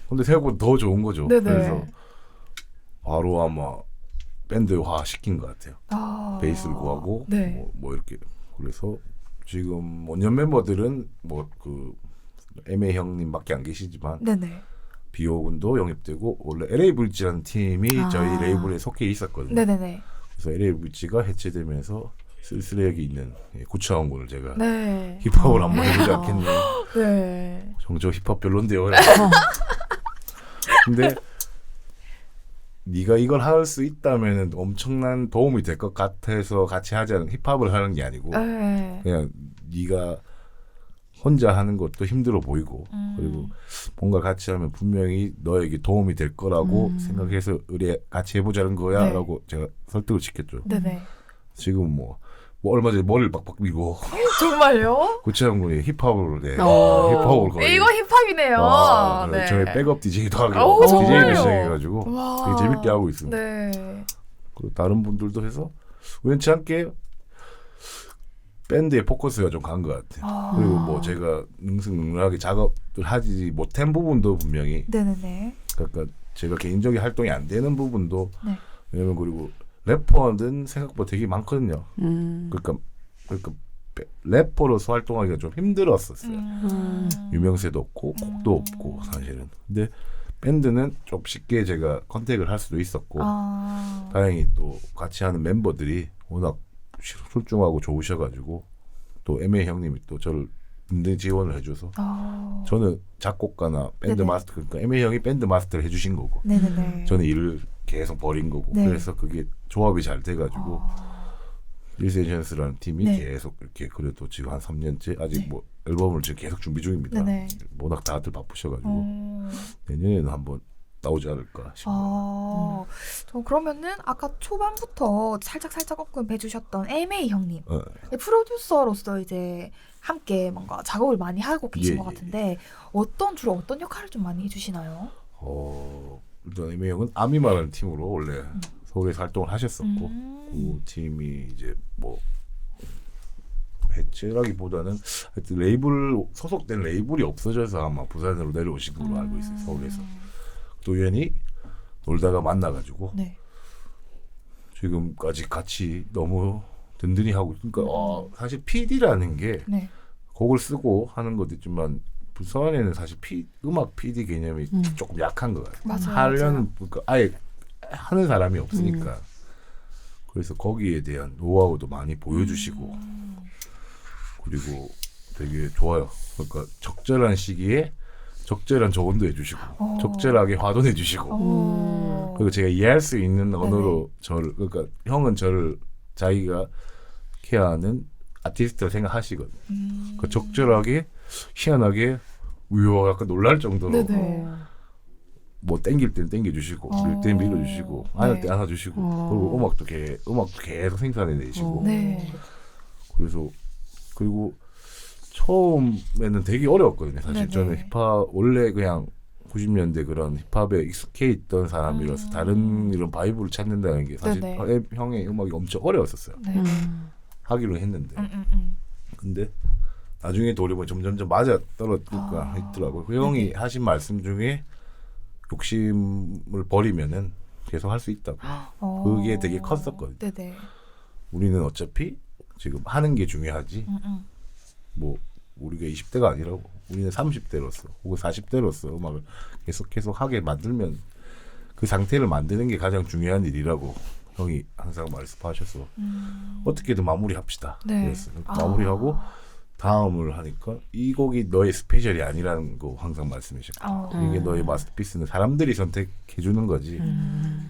근데 생각보다 더 좋은 거죠. 네네. 그래서 바로 아마 밴드화 시킨 것 같아요. 베이스를 구하고 네. 뭐 이렇게. 그래서 지금 원년 멤버들은 뭐 그 애매 형님밖에 안 계시지만 네네. 비오 군도 영입되고 원래 LA 불지라는 팀이 저희 레이블에 속해 있었거든요. 네네네. 그래서 LA 불지가 해체되면서 쓸쓸하게 있는 구차원 군을 제가 네. 힙합을 한번 해보지 않겠니? 네. 정저 힙합 별론데요. 근데 네가 이걸 할 수 있다면은 엄청난 도움이 될 것 같아서 같이 하자는 힙합을 하는 게 아니고 네. 그냥 네가 혼자 하는 것도 힘들어 보이고 그리고 뭔가 같이 하면 분명히 너에게 도움이 될 거라고 생각해서 우리 같이 해보자는 거야라고 제가 설득을 시켰죠. 네네. 지금 뭐 얼마 전에 머리를 빡빡 밀고 정말요? 구체형 군이 힙합을 어. 힙합을 거의 이거 힙합이네요. 와, 네. 저희 백업 DJ도 하고 오, DJ도 정말요? 시작해가지고 와. 되게 재밌게 하고 있습니다. 네. 그리고 다른 분들도 해서 우연치 않게 밴드에 포커스가 좀 간 것 같아요. 그리고 뭐 제가 능수능란하게 작업을 하지 못한 부분도 분명히 네네네. 그러니까 제가 개인적인 활동이 안 되는 부분도 네. 왜냐면 그리고 래퍼는 생각보다 되게 많거든요. 그러니까 래퍼로서 활동하기가 좀 힘들었었어요. 유명세도 없고 곡도 없고 사실은. 근데 밴드는 좀 쉽게 제가 컨택을 할 수도 있었고 다행히 또 같이 하는 멤버들이 워낙 출중하고 좋으셔가지고 또 애매 형님이 또 저를 든든 지원을 해줘서 저는 작곡가나 밴드 네네. 마스터 그러니까 애매 형이 밴드 마스터를 해주신 거고 네네네. 저는 일을 계속 벌인 거고 네. 그래서 그게 조합이 잘 돼가지고 일세션스라는 팀이 네. 계속 이렇게 그래도 지금 한 3년째 아직 네. 뭐 앨범을 지금 계속 준비 중입니다. 네네. 워낙 다들 바쁘셔가지고 내년에는 한번 나오지 않을까 싶네요. 저 그러면은 아까 초반부터 살짝 언급해 주셨던 MA 형님 어, 프로듀서로서 이제 함께 뭔가 작업을 많이 하고 계신 예, 것 예, 같은데 주로 어떤 역할을 좀 많이 해주시나요? 일단 애매 형은 아미마라는 팀으로 원래 서울에서 활동을 하셨었고 그 팀이 이제 뭐 해체라기보다는 하여튼 레이블 소속된 레이블이 없어져서 아마 부산으로 내려오신 걸로 알고 있어요. 서울에서 또 우연히 놀다가 만나가지고 네. 지금까지 같이 너무 든든히 하고 그러니까 사실 PD라는 게 네. 곡을 쓰고 하는 것도 있지만 부산에는 사실 음악 PD 개념이 조금 약한 것 같아요. 맞아요, 하려는 그러니까 아예 하는 사람이 없으니까 그래서 거기에 대한 노하우도 많이 보여주시고 그리고 되게 좋아요. 그러니까 적절한 시기에 적절한 조언도 해주시고 적절하게 화도 내주시고 그리고 제가 이해할 수 있는 언어로 저를 그러니까 형은 저를 자기가 케어하는 아티스트를 생각하시거든요. 그 적절하게 희한하게 우와 약간 놀랄 정도로 네네. 뭐 땡길 때는 땡겨주시고 밀 때는 밀어주시고 안할 네. 때 안아주시고 그리고 음악도 계속 생산해내시고 네. 그래서 그리고 처음에는 되게 어려웠거든요. 사실 네네. 저는 힙합 원래 그냥 90년대 그런 힙합에 익숙해 있던 사람이라서 다른 이런 바이브를 찾는다는 게 사실 네네. 형의 음악이 엄청 어려웠었어요. 네. 하기로 했는데 근데 나중에 돌이보면 점점점 맞아 떨어지니까 있더라고요. 그 형이 하신 말씀 중에 욕심을 버리면은 계속 할 수 있다고. 그게 되게 컸었거든요. 네네. 우리는 어차피 지금 하는 게 중요하지. 뭐 우리가 20대가 아니라고. 우리는 30대로서 혹은 40대로서 음악을 계속 하게 만들면 그 상태를 만드는 게 가장 중요한 일이라고 형이 항상 말씀하셔서 어떻게든 마무리합시다. 네. 그랬어요. 마무리하고 다음을 하니까 이 곡이 너의 스페셜이 아니라는 거 항상 말씀하셨고 이게 너의 마스터피스는 사람들이 선택해 주는 거지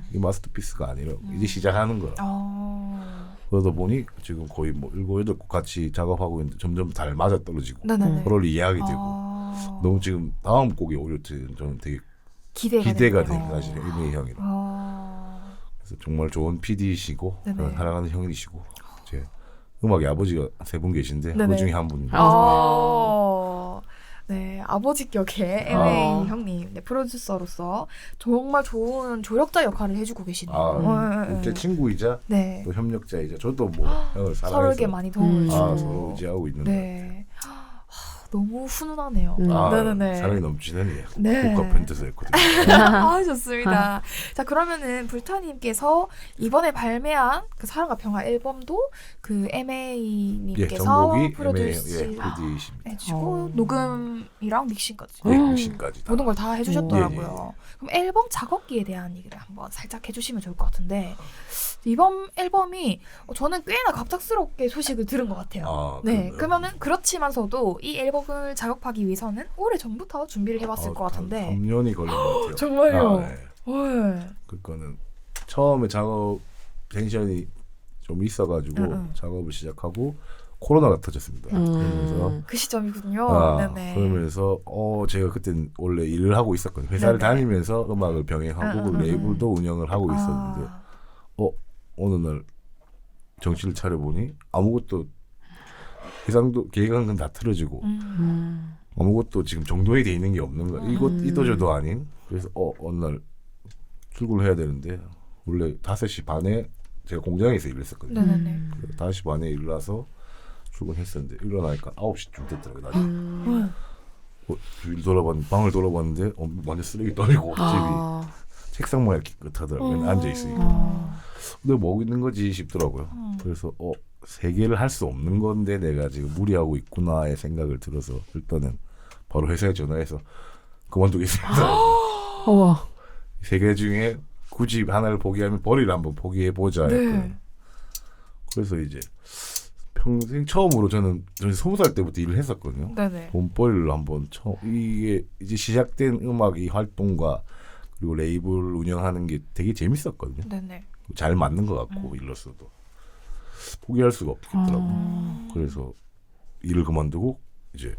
이게 마스터피스가 아니라고 이제 시작하는 거야. 그러다 보니 지금 거의 뭐 7, 8곡 같이 작업하고 있는데 점점 잘 맞아떨어지고 네네네. 서로를 이해하게 되고 너무 지금 다음 곡이 오히려 저는 되게 기대가 돼요. 되네요. 사실 일미 형이랑 그래서 정말 좋은 PD이시고 네네. 사랑하는 형이시고 제 음악의 아버지가 3분 계신데 네네. 그 중에 한 분. 네, 아버지 격의 아. MA 형님, 네, 프로듀서로서 정말 좋은 조력자 역할을 해주고 계시네요. 제 친구이자 네. 또 협력자이자 저도 뭐 형을 서로에게 사랑해서 많이 도움을 주고. 서로 의지하고 있는 것 네. 너무 훈훈하네요. 네네네. 사랑이 넘치는 네. 국가 팬트스였거든요. 아, 좋습니다. 자, 그러면은 불타님께서 이번에 발매한 그 사랑과 평화 앨범도 그 MA님께서 정복이 프로듀스 PD이십니다. 해주시고 녹음이랑 믹싱까지 믹싱까지 다. 모든 걸 다 해주셨더라고요. 예. 그럼 앨범 작업기에 대한 얘기를 한번 살짝 해주시면 좋을 것 같은데 이번 앨범이 저는 꽤나 갑작스럽게 소식을 들은 것 같아요. 네, 그러면은 그렇지만서도 이 앨범을 작업하기 위해서는 오래 전부터 준비를 해왔을 것 같은데 3년이 걸린 것 같아요. 정말요? 네. 네. 그거는 처음에 작업 텐션이 좀 있어가지고 작업을 시작하고 코로나가 터졌습니다. 그러면서 그 시점이군요. 네네. 그러면서 제가 그때 원래 일을 하고 있었거든요. 회사를 네네. 다니면서 음악을 병행하고 레이블도 운영을 하고 있었는데 어느 날 정신을 차려보니 아무것도 예상도 계획한 건 다 틀어지고 아무것도 지금 정돈이 돼 있는 게 없는 거야. 이도저도 아닌. 그래서 어느 날 출근을 해야 되는데 원래 5시 반에 제가 공장에서 일을 했었거든요. 네네네. 5시 반에 일어나서 출근했었는데 일어나니까 9시쯤 됐더라고요. 나중에. 주위를 돌아봤는데 방을 돌아봤는데 완전 쓰레기 떨고 집이 책상 모양 깨끗하더라고요. 앉아있으니까. 근데 뭐 있는 거지 싶더라고요. 그래서 세계를 할 수 없는 건데 내가 지금 무리하고 있구나의 생각을 들어서 일단은 바로 회사에 전화해서 그만두겠습니다. 우와. 세 개 중에 굳이 하나를 포기하면 버리를 한번 포기해보자 했거든요. 네. 그래서 이제 평생 처음으로 저는 20살 때부터 일을 했었거든요. 네네. 돈벌이를 한번 이게 이제 시작된 음악 이 활동과 그리고 레이블 운영하는 게 되게 재밌었거든요. 네네. 잘 맞는 것 같고 일로서도 포기할 수가 없겠더라고요. 그래서 일을 그만두고 이제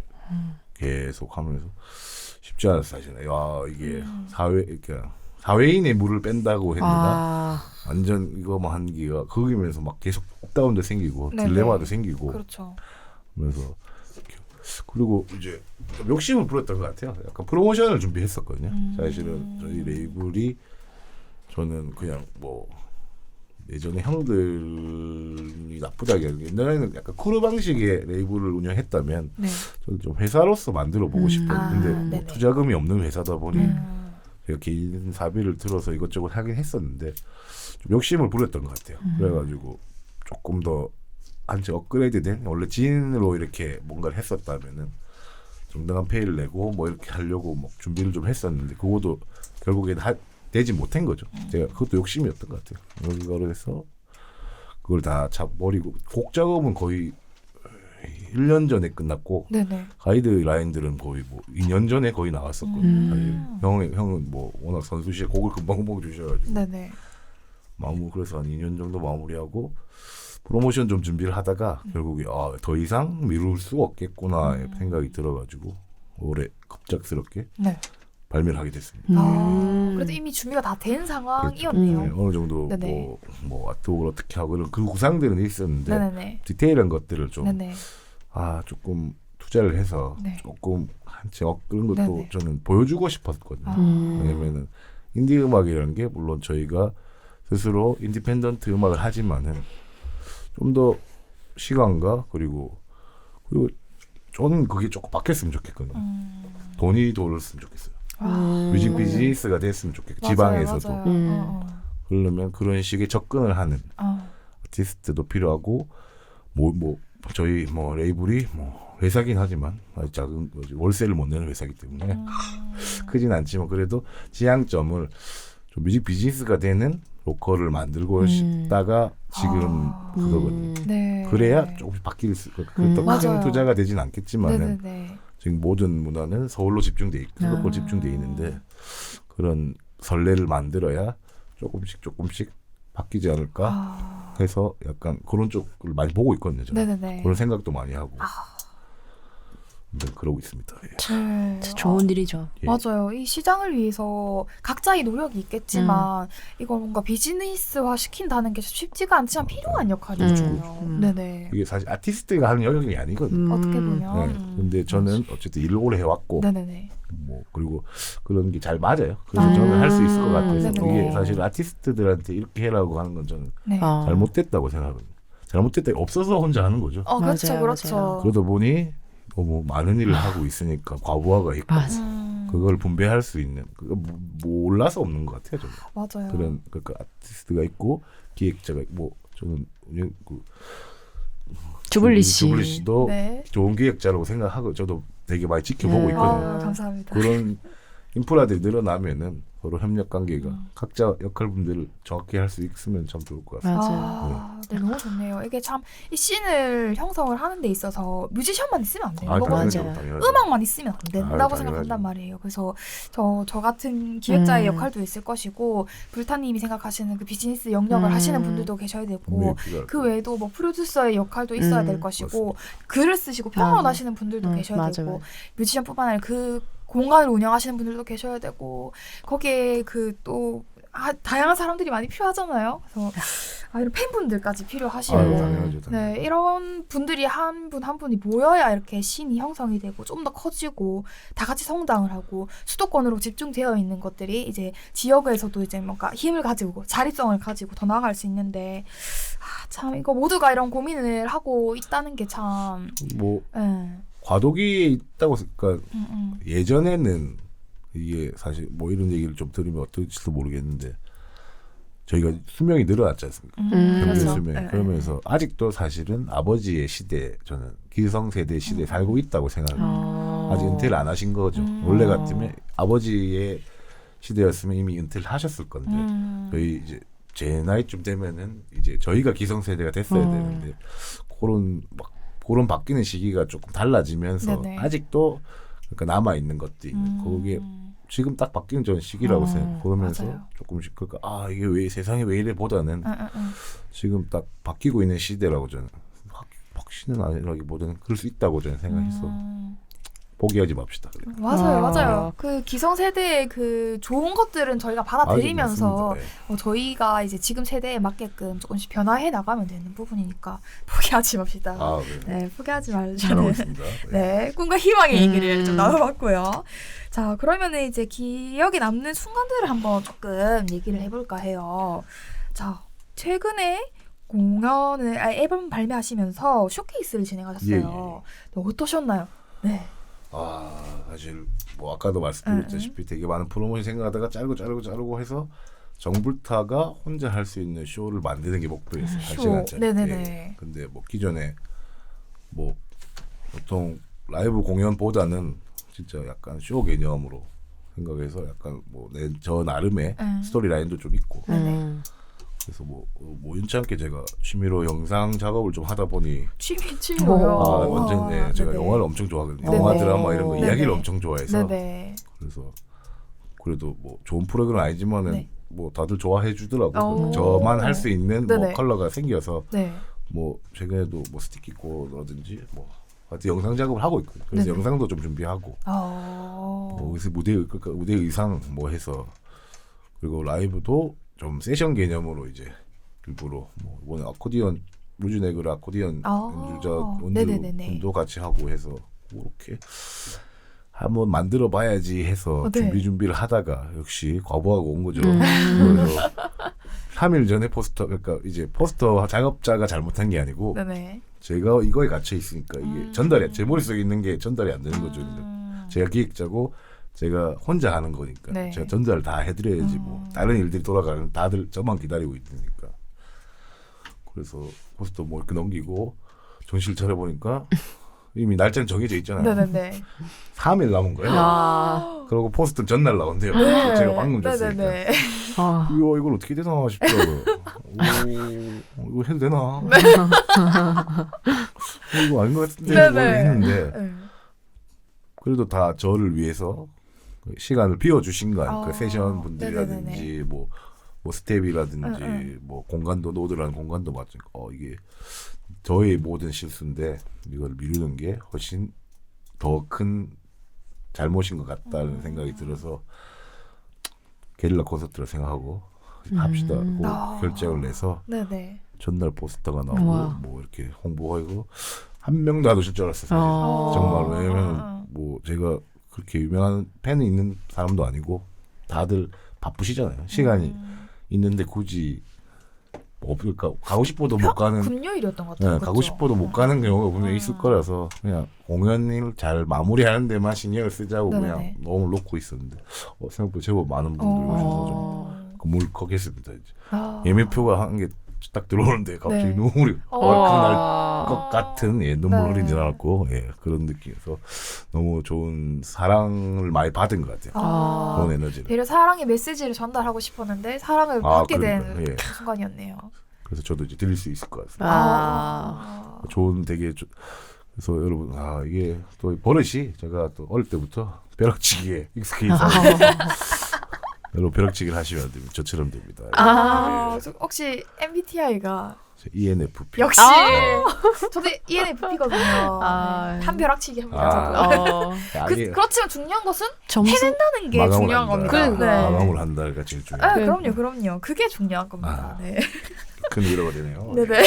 계속 하면서 쉽지 않았어요. 사실은. 이게 그러니까 사회인의 물을 뺀다고 했느냐 완전 이거만 한기가 거기면서 막 계속 업다운도 생기고 네네. 딜레마도 생기고 그렇죠. 그래서 그리고 이제 욕심을 부렸던 것 같아요. 약간 프로모션을 준비했었거든요. 사실은 저희 레이블이 저는 그냥 뭐 예전에 형들이 나쁘다기보다 옛날에는 약간 크루 방식의 레이블을 운영했다면 네. 저는 좀 회사로서 만들어 보고 싶었는데 뭐 네네. 투자금이 없는 회사다 보니 제가 개인 사비를 들어서 이것저것 하긴 했었는데 좀 욕심을 부렸던 것 같아요. 그래가지고 조금 더 한층 업그레이드된 원래 진으로 이렇게 뭔가를 했었다면은 정당한 페이를 내고 뭐 이렇게 하려고 뭐 준비를 좀 했었는데 그것도 결국엔 되지 못한 거죠. 제가 그것도 욕심이었던 것 같아요. 그거를 해서 그걸 다 버리고 곡 작업은 거의 1년 전에 끝났고 네네. 가이드 라인들은 거의 뭐 2년 전에 거의 나왔었거든요. 사실 형은 뭐 워낙 선수시에 곡을 금방 주셔가지고 네네. 그래서 한 2년 정도 마무리하고 프로모션 좀 준비를 하다가 결국에 더 이상 미룰 수가 없겠구나 생각이 들어가지고 올해 갑작스럽게 네. 발매를 하게 됐습니다. 그래도 이미 준비가 다 된 상황이었네요. 네, 어느 정도 네네. 뭐 아트웍을 어떻게 하고 이런 그 구상들은 있었는데 네네네. 디테일한 것들을 좀 네네. 조금 투자를 해서 네. 조금 한층 그런 것도 네네. 저는 보여주고 싶었거든요. 왜냐면은 인디 음악이라는 게 물론 저희가 스스로 인디펜던트 음악을 하지만은 좀 더 시간과 그리고 저는 그게 조금 바뀌었으면 좋겠거든요. 돈이 돌았으면 좋겠어요. 뮤직 비즈니스가 됐으면 좋겠고 지방에서도 그러려면 그런 식의 접근을 하는 아티스트도 필요하고 뭐 저희 뭐 레이블이 뭐 회사긴 하지만 아주 작은 월세를 못 내는 회사이기 때문에 크진 않지만 그래도 지향점을 좀 뮤직 비즈니스가 되는 로컬을 만들고 싶다가 지금 그거거든요. 네. 그래야 조금씩 바뀔 수 그렇다고 큰 맞아요. 투자가 되진 않겠지만은 네네네. 지금 모든 문화는 서울로 집중돼 있고 수도권 집중돼 있는데 그런 선례를 만들어야 조금씩 바뀌지 않을까 해서 약간 그런 쪽을 많이 보고 있거든요. 저는. 네네네. 그런 생각도 많이 하고 그러고 있습니다. 예. 네. 좋은 일이죠. 예. 맞아요. 이 시장을 위해서 각자의 노력이 있겠지만 이걸 뭔가 비즈니스화 시킨다는 게 쉽지가 않지만 필요한 역할이잖아요. 네네. 이게 사실 아티스트가 하는 영역이 아니거든요. 어떻게 보면. 네. 근데 저는 어쨌든 일을 오래 해왔고 네네네. 뭐 그리고 그런 게 잘 맞아요. 그래서 아. 저는 할 수 있을 것 같아서 네네. 이게 사실 아티스트들한테 이렇게 해라고 하는 건 저는 네. 잘못됐다고 생각합니다. 잘못됐다 없어서 혼자 하는 거죠. 그렇죠, 맞아요, 그렇죠. 맞아요. 그러다 보니 뭐 많은 일을 하고 있으니까 과부하가 있고 맞아. 그걸 분배할 수 있는 그거 몰라서 없는 것 같아요. 저는 맞아요. 그런 그러니까 아티스트가 있고 기획자가 있고 뭐 저는 그 주블리 씨. 주블리 씨도 네. 좋은 기획자라고 생각하고 저도 되게 많이 지켜보고 네. 있거든요. 감사합니다. 그런 인프라들이 늘어나면은 서로 협력 관계가 각자 역할 분들을 정확히 할 수 있으면 참 좋을 것 같습니다. 맞아요. 네, 너무 좋네요. 이게 참 이 씬을 형성을 하는 데 있어서 뮤지션만 있으면 안 되는 거거든요. 맞아요. 당연하죠. 음악만 있으면 안 된다고 당연하죠. 생각한단 말이에요. 그래서 저 같은 기획자의 음. 역할도 있을 것이고 불타님이 생각하시는 그 비즈니스 영역을 하시는 분들도 계셔야 되고 네, 그 외에도 뭐 프로듀서의 역할도 있어야 될 것이고 글을 쓰시고 평론하시는 분들도 계셔야 맞아요. 되고 뮤지션뿐만 아니라 그 공간을 운영하시는 분들도 계셔야 되고 거기에 그 또 다양한 사람들이 많이 필요하잖아요. 그래서 이런 팬분들까지 필요하시고 당연하죠. 네, 이런 분들이 한 분 한 분이 모여야 이렇게 씬이 형성이 되고 좀 더 커지고 다 같이 성장을 하고 수도권으로 집중되어 있는 것들이 이제 지역에서도 이제 뭔가 힘을 가지고 자립성을 가지고 더 나아갈 수 있는데 참 이거 모두가 이런 고민을 하고 있다는 게 참 뭐 네. 과도기에 있다고 그러니까 예전에는 이게 사실 뭐 이런 얘기를 좀 들으면 어떨지도 모르겠는데 저희가 수명이 늘어났지 않습니까? 평균 그렇죠. 수명. 네, 그러면서 아직도 사실은 아버지의 시대 저는 기성세대 시대에 살고 있다고 생각합니다. 아직 은퇴를 안 하신 거죠. 원래 같으면 아버지의 시대였으면 이미 은퇴를 하셨을 건데 저희 이제 제 나이쯤 되면은 이제 저희가 기성세대가 됐어야 되는데 그런 바뀌는 시기가 조금 달라지면서 네네. 아직도 그러니까 남아 있는 것들이 거기에 지금 딱 바뀌는 전 시기라고 생각. 그러면서 맞아요. 조금씩 그러니까 이게 왜 세상이 왜 이래 보다는 지금 딱 바뀌고 있는 시대라고 저는 확신은 아니라기보다는 그럴 수 있다고 저는 생각해서 포기하지 맙시다. 맞아요. 그 기성세대의 그 좋은 것들은 저희가 받아들이면서 맞습니다. 저희가 이제 지금 세대에 맞게끔 조금씩 변화해 나가면 되는 부분이니까 포기하지 맙시다. 네, 포기하지 잘 말자는 나왔습니다. 네, 꿈과 희망의 얘기를 좀 나눠봤고요. 자, 그러면은 이제 기억에 남는 순간들을 한번 조금 얘기를 해볼까 해요. 자, 최근에 앨범 발매하시면서 쇼케이스를 진행하셨어요. 네, 어떠셨나요? 네. 사실 뭐 아까도 말씀드렸다시피 되게 많은 프로모션 생각하다가 자르고 해서 정불타가 혼자 할 수 있는 쇼를 만드는 게 목표였어요. 1시간짜리. 네네네. 근데 뭐 기존에 뭐 보통 라이브 공연보다는 진짜 약간 쇼 개념으로 생각해서 약간 뭐 저 나름의 스토리 라인도 좀 있고 그래서 뭐 우연찮게 제가 취미로 영상 작업을 좀 하다 보니 취미로요. 완전 제가 네네. 영화를 엄청 좋아하거든요. 네네. 영화 드라마 이런 거 네네. 이야기를 엄청 좋아해서 네네. 그래서 그래도 뭐 좋은 프로그램은 아니지만은 네. 뭐 다들 좋아해 주더라고요. 오. 저만 할 수 있는 뭐 네네. 컬러가 생겨서 네. 뭐 최근에도 뭐 스티키 코라든지 뭐 하여튼 영상 작업을 하고 있거든요. 그래서 네네. 영상도 좀 준비하고 뭐 그래서 무대 의상 뭐 해서 그리고 라이브도 좀 세션 개념으로 이제 일부러 뭐 이번에 아코디언 루즈네그르 아코디언 연주도 같이 하고 해서 그렇게 한번 만들어 봐야지 해서 네. 준비를 하다가 역시 과부하고 온 거죠. 그래서 3일 전에 그러니까 이제 포스터 작업자가 잘못한 게 아니고 네네. 제가 이거에 갇혀 있으니까 이게 제 머릿속에 있는 게 전달이 안 되는 거죠. 제가 기획자고 제가 혼자 하는 거니까 네. 제가 전달을 다 해드려야지 뭐 다른 일들이 돌아가면 다들 저만 기다리고 있으니까 그래서 포스터 뭐 이렇게 넘기고 정신을 차려보니까 이미 날짜는 정해져 있잖아요. 네네네. 3일 남은 거예요. 그리고 포스터 전날 나온대요. 제가 방금 줬으니까 네네네. 이걸 어떻게 되나 싶더라고요. 이거 해도 되나? 이거 아닌 것 같은데 했는데 그래도 다 저를 위해서 시간을 비워주신 거 아닙니까? 세션 분들이라든지 뭐 스텝이라든지 뭐 공간도 노드라는 공간도 맞으니까 이게 저의 모든 실수인데 이걸 미루는 게 훨씬 더 큰 잘못인 것 같다는 생각이 들어서 게릴라 콘서트를 생각하고 합시다 고 결정을 내서 네네. 전날 포스터가 나오고 우와. 뭐 이렇게 홍보하고 한 명도 안 오실 줄 알았어요. 사실. 정말 왜냐면 뭐 제가 그렇게 유명한 팬이 있는 사람도 아니고 다들 바쁘시잖아요. 시간이 있는데 굳이 뭐 그러니까 가고 싶어도 못 가는 금요일이었던 것 같아요. 네, 가고 싶어도 못 가는 경우가 분명히 음. 있을 거라서 그냥 공연을 잘 마무리하는 데만 신경을 쓰자고 네네. 그냥 너무 놓고 있었는데 생각보다 제법 많은 분들이 오셔서 좀 울컥했습니다. 이제. 예매표가 한 개 딱 들어오는데 갑자기 네. 눈물이 왈칵 날 것 같은 눈물 네. 흘리지 않았고 그런 느낌에서 너무 좋은 사랑을 많이 받은 것 같아요. 그런 에너지를. 배려 사랑의 메시지를 전달하고 싶었는데 사랑을 받게 된 그러니까요. 예. 순간이었네요. 그래서 저도 이제 드릴 수 있을 것 같습니다. 좋은 되게 그래서 여러분 이게 또 버릇이 제가 또 어릴 때부터 벼락치기에 익숙해 있어서 여러분 벼락치기를 하시면 됩니다. 저처럼 됩니다. 혹시 MBTI가 ENFP. 역시 저도 ENFP거든요. 한 벼락치기 합니다. 저도. 그렇지만 중요한 것은 해낸다는 게 마감을 중요한 한다. 겁니다. 네. 마감을 한다가 제일 중요해요. 그럼요. 그게 중요한 겁니다. 네. 큰 위로가 되네요. 네네.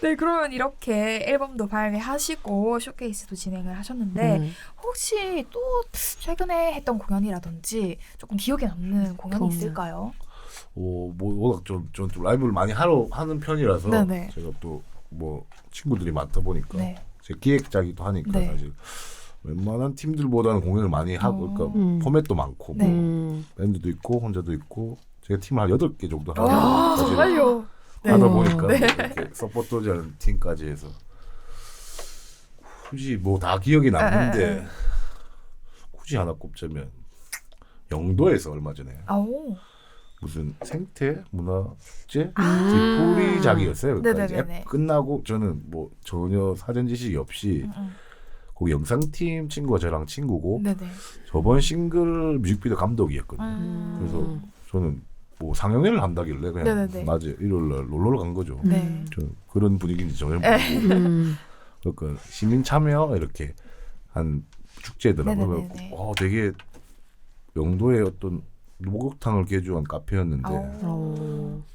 네, 그러면 이렇게 앨범도 발매하시고 쇼케이스도 진행을 하셨는데 혹시 또 최근에 했던 공연이라든지 조금 기억에 남는 공연이 있을까요? 뭐 워낙 좀 라이브를 많이 하는 편이라서 네네. 제가 또 뭐 친구들이 많다 보니까 네. 제 기획자기도 하니까 네. 사실 웬만한 팀들보다는 공연을 많이 하고 그러니까 포맷도 많고 네. 뭐 밴드도 있고 혼자도 있고 제가 팀을 한 8개 정도 하고 정말요? 하다 보니까 뭐 이렇게 서포터즈하는 팀까지 해서 굳이 뭐 다 기억이 남는데 굳이 하나 꼽자면 영도에서 얼마 전에 무슨 생태 문화제 뒷풀이작이었어요. 그러니까 이제 네네네네. 앱 끝나고 저는 뭐 전혀 사전 지식이 없이 그 영상팀 친구가 저랑 친구고 네네. 저번 싱글 뮤직비디오 감독이었거든요. 그래서 저는 뭐 상영회를 한다길래 그냥 네네네. 낮에 일요일날 놀러 간 거죠. 네. 저는 그런 분위기인지 전혀 모르고 그러니까 시민 참여 이렇게 한 축제더라고요. 네네네네. 되게 영도의 어떤 목욕탕을 개조한 카페였는데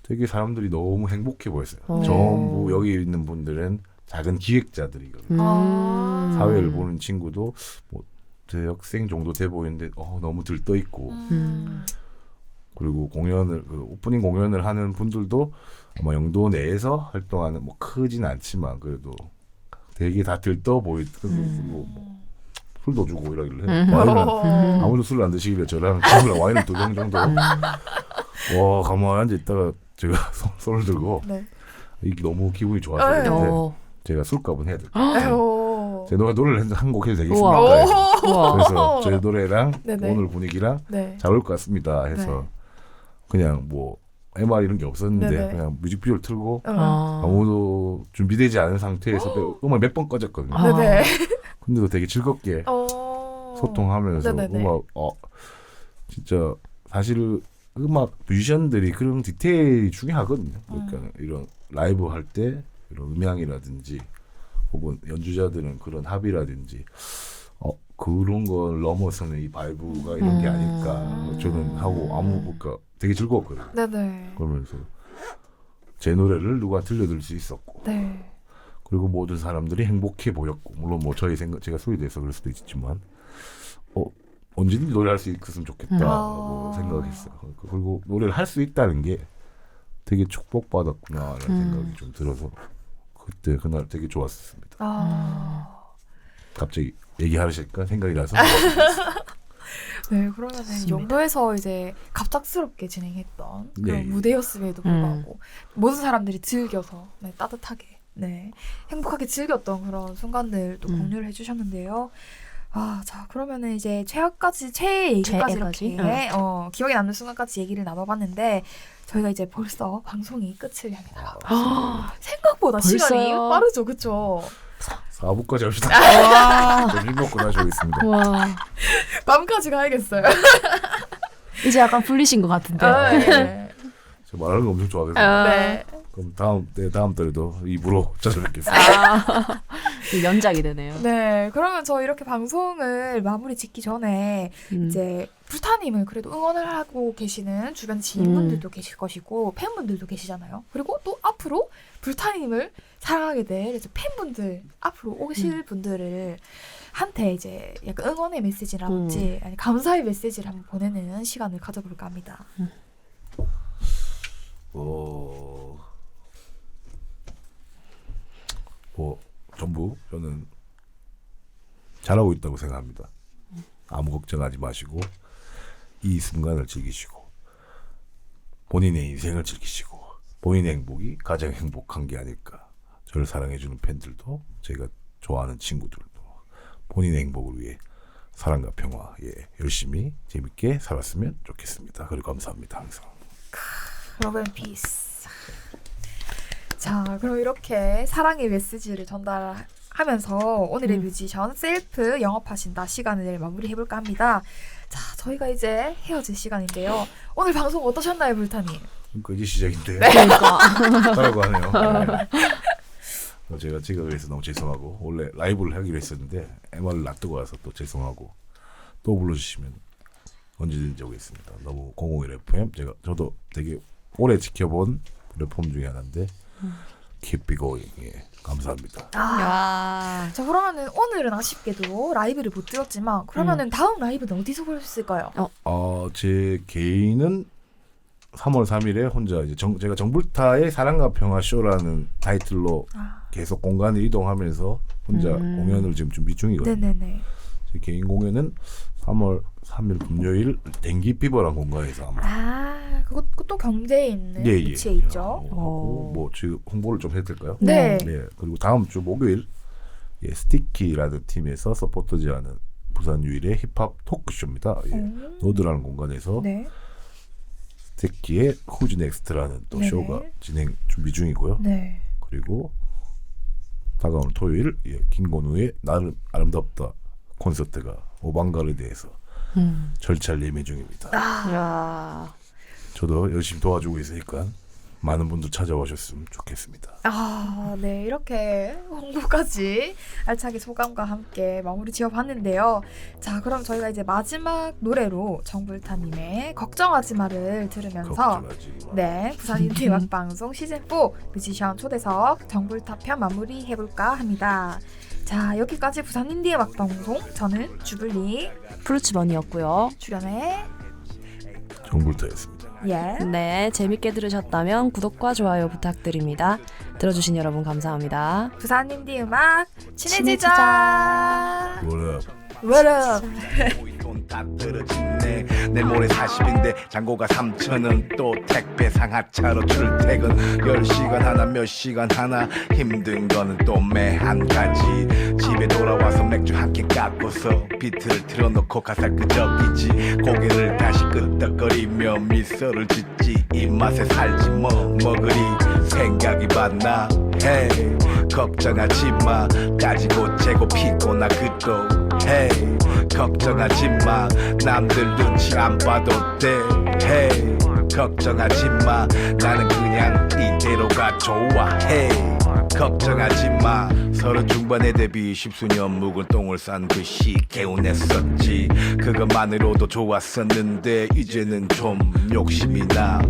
되게 사람들이 너무 행복해 보였어요. 전부 여기 있는 분들은 작은 기획자들이거든요. 사회를 보는 친구도 뭐 대학생 정도 돼 보이는데 너무 들떠 있고 그리고 오프닝 공연을 하는 분들도 아마 영도 내에서 활동하는 뭐 크진 않지만 그래도 되게 다 들떠 뭐 술도 주고 이러길래 와인은 아무도 술을 안 드시길래 저랑 친구랑 와인을 2병 정도 가만히 앉아 있다가 제가 손을 들고 이게 너무 기분이 좋아서 그랬는데 제가 술값은 해야 될 것 같아요. 제 노래를 한 곡 해도 되겠습니까? 그래서 제 노래랑 네네. 오늘 분위기랑 네. 잘 어울 것 같습니다 해서 그냥 뭐 MR 이런 게 없었는데 네네. 그냥 뮤직비디오를 틀고 아무도 준비되지 않은 상태에서 음악 몇 번 꺼졌거든요. 네네. 근데도 되게 즐겁게 소통하면서 네네네. 음악 진짜 사실 음악 뮤지션들이 그런 디테일이 중요하거든요. 그러니까 이런 라이브 할 때 이런 음향이라든지 혹은 연주자들은 그런 합이라든지 그런 걸 넘어서는 이 바이브가 이런 게 아닐까 저는 하고 그러니까 되게 즐거웠거든요. 네네. 그러면서 제 노래를 누가 들려줄 수 있었고 네. 그리고 모든 사람들이 행복해 보였고 물론 뭐 제가 소리 돼서 그럴 수도 있지만 언제든지 노래할 수 있었으면 좋겠다고 생각했어요. 그리고 노래를 할 수 있다는 게 되게 축복받았구나라는 생각이 좀 들어서 그때 그날 되게 좋았습니다. 갑자기 얘기하실까 생각이 나서 네, 그러면은 영도에서 이제 갑작스럽게 진행했던 그런 무대였음에도 불구하고 모든 사람들이 즐겨서 따뜻하게 행복하게 즐겼던 그런 순간들도 공유를 해주셨는데요. 자 그러면은 이제 최애 얘기까지 이렇게 기억에 남는 순간까지 얘기를 나눠봤는데 저희가 이제 벌써 방송이 끝을 향해 나가고 생각보다 시간이 빠르죠, 그렇죠? 4부까지 합시다. 점심 먹고 다시 오겠습니다. 밤까지 가야겠어요. 이제 약간 풀리신 것 같은데. 저 말하는 거 엄청 좋아하거든요. 그럼 다음 달에도 입으로 찾아뵙겠습니다. 아, 연작이 되네요. 네, 그러면 저 이렇게 방송을 마무리 짓기 전에 이제 불타님을 그래도 응원을 하고 계시는 주변 지인분들도 계실 것이고 팬분들도 계시잖아요. 그리고 또 앞으로 불타님을 사랑하게 될 이제 팬분들 앞으로 오실 분들을 한테 이제 약간 응원의 메시지라든지 아니 감사의 메시지를 한번 보내는 시간을 가져볼까 합니다. 전부 저는 잘하고 있다고 생각합니다. 아무 걱정하지 마시고 이 순간을 즐기시고 본인의 인생을 즐기시고 본인의 행복이 가장 행복한 게 아닐까. 저를 사랑해주는 팬들도 제가 좋아하는 친구들도 본인의 행복을 위해 사랑과 평화에 열심히 재밌게 살았으면 좋겠습니다. 그리고 감사합니다. 항상. 러브 앤 피스. 자, 그럼 이렇게 사랑의 메시지를 전달하면서 오늘의 뮤지션 셀프 영업하신다 시간을 마무리해볼까 합니다. 자, 저희가 이제 헤어질 시간인데요. 오늘 방송 어떠셨나요, 불타님? 이제 시작인데 그러니까. 따라고 하네요. 제가 지각을 해서 너무 죄송하고 원래 라이브를 하기로 했었는데 MR을 놔두고 와서 또 죄송하고 또 불러주시면 언제든지 오겠습니다. 너무 051 FM 저도 되게 오래 지켜본 플랫폼 중에 하나인데 Keep it going. 예, 감사합니다. 야. 자, 그러면은 오늘은 아쉽게도 라이브를 못 들었지만 그러면은 다음 라이브는 어디서 볼 수 있을까요? 제 개인은 3월 3일에 혼자 이제 제가 정불타의 사랑과 평화 쇼라는 타이틀로 계속 공간을 이동하면서 혼자 공연을 지금 준비 중이거든요. 네네네. 제 개인 공연은 3월 3일 금요일 댕기피버란 공간에서 아마 그것도 경제에 있는 예. 위치에 있죠. 하고 뭐 지금 홍보를 좀 해도 될까요? 네. 네. 그리고 다음 주 목요일 스티키라는 팀에서 서포터즈하는 부산 유일의 힙합 토크쇼입니다. 노드라는 공간에서 네. 스티키의 후즈 넥스트라는 또 네네. 쇼가 진행 준비 중이고요. 네. 그리고 다가오는 토요일 김건우의 나는 아름답다 콘서트가 오방가르드에서 절찬 예매 중입니다. 야. 저도 열심히 도와주고 있으니까 많은 분들 찾아오셨으면 좋겠습니다. 네. 이렇게 홍보까지 알차게 소감과 함께 마무리 지어봤는데요. 자, 그럼 저희가 이제 마지막 노래로 정불타님의 걱정하지 마를 들으면서 걱정하지 마. 네, 부산 인디 음악 방송 시즌4 뮤지션 초대석 정불타 편 마무리해볼까 합니다. 자, 여기까지 부산 인디 음악 방송 저는 주블리 프루츠번이었고요. 출연해 정불타였습니다. 예. 네, 재밌게 들으셨다면 구독과 좋아요 부탁드립니다. 들어주신 여러분 감사합니다. 부산 인디 음악 친해지자. What up? What up? 딱 떨어지네. 내일 모레 40인데 잔고가 3,000원. 또 택배 상하차로 출퇴근 10시간 하나 몇 시간 하나. 힘든 거는 또 매 한 가지. 집에 돌아와서 맥주 한 캔 깎고서 비트를 틀어놓고 가사 끄적이지. 고개를 다시 끄덕거리며 미소를 짓지. 입맛에 살지 뭐 먹으리 생각이 많나. Hey 걱정하지 마. 따지고 재고 피곤하 그도. Hey 걱정하지 마. 남들 눈치 안 봐도 돼. Hey 걱정하지 마. 나는 그냥 이대로가 좋아. Hey 걱정하지 마. 서로 중반에 대비 10수년 묵은 똥을 싼 듯이 개운했었지. 그것만으로도 좋았었는데 이제는 좀 욕심이 나.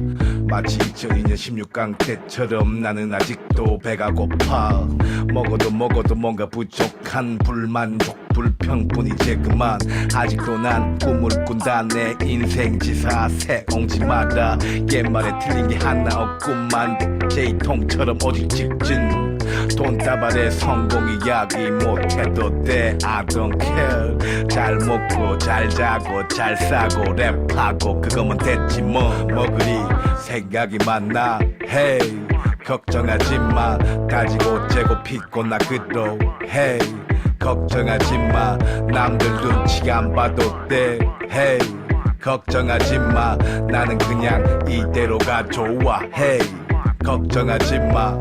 마치 2002년 16강 때처럼 나는 아직도 배가 고파. 먹어도 뭔가 부족한 불만족 불평뿐 이제 그만. 아직도 난 꿈을 꾼다. 내 인생 지사세 옹지 마라. 옛말에 틀린 게 하나 없구만. 제이통처럼 오직 직진. 돈다발에 성공이 야기 못해도 돼. I don't care. 잘 먹고 잘 자고 잘 싸고 랩하고 그거면 됐지 뭐. 먹으리 생각이 많나. Hey 걱정하지 마. 따지고 재고 피곤하 그도. Hey 걱정하지 마. 남들 눈치 안 봐도 돼. Hey 걱정하지 마. 나는 그냥 이대로가 좋아. Hey 걱정하지 마.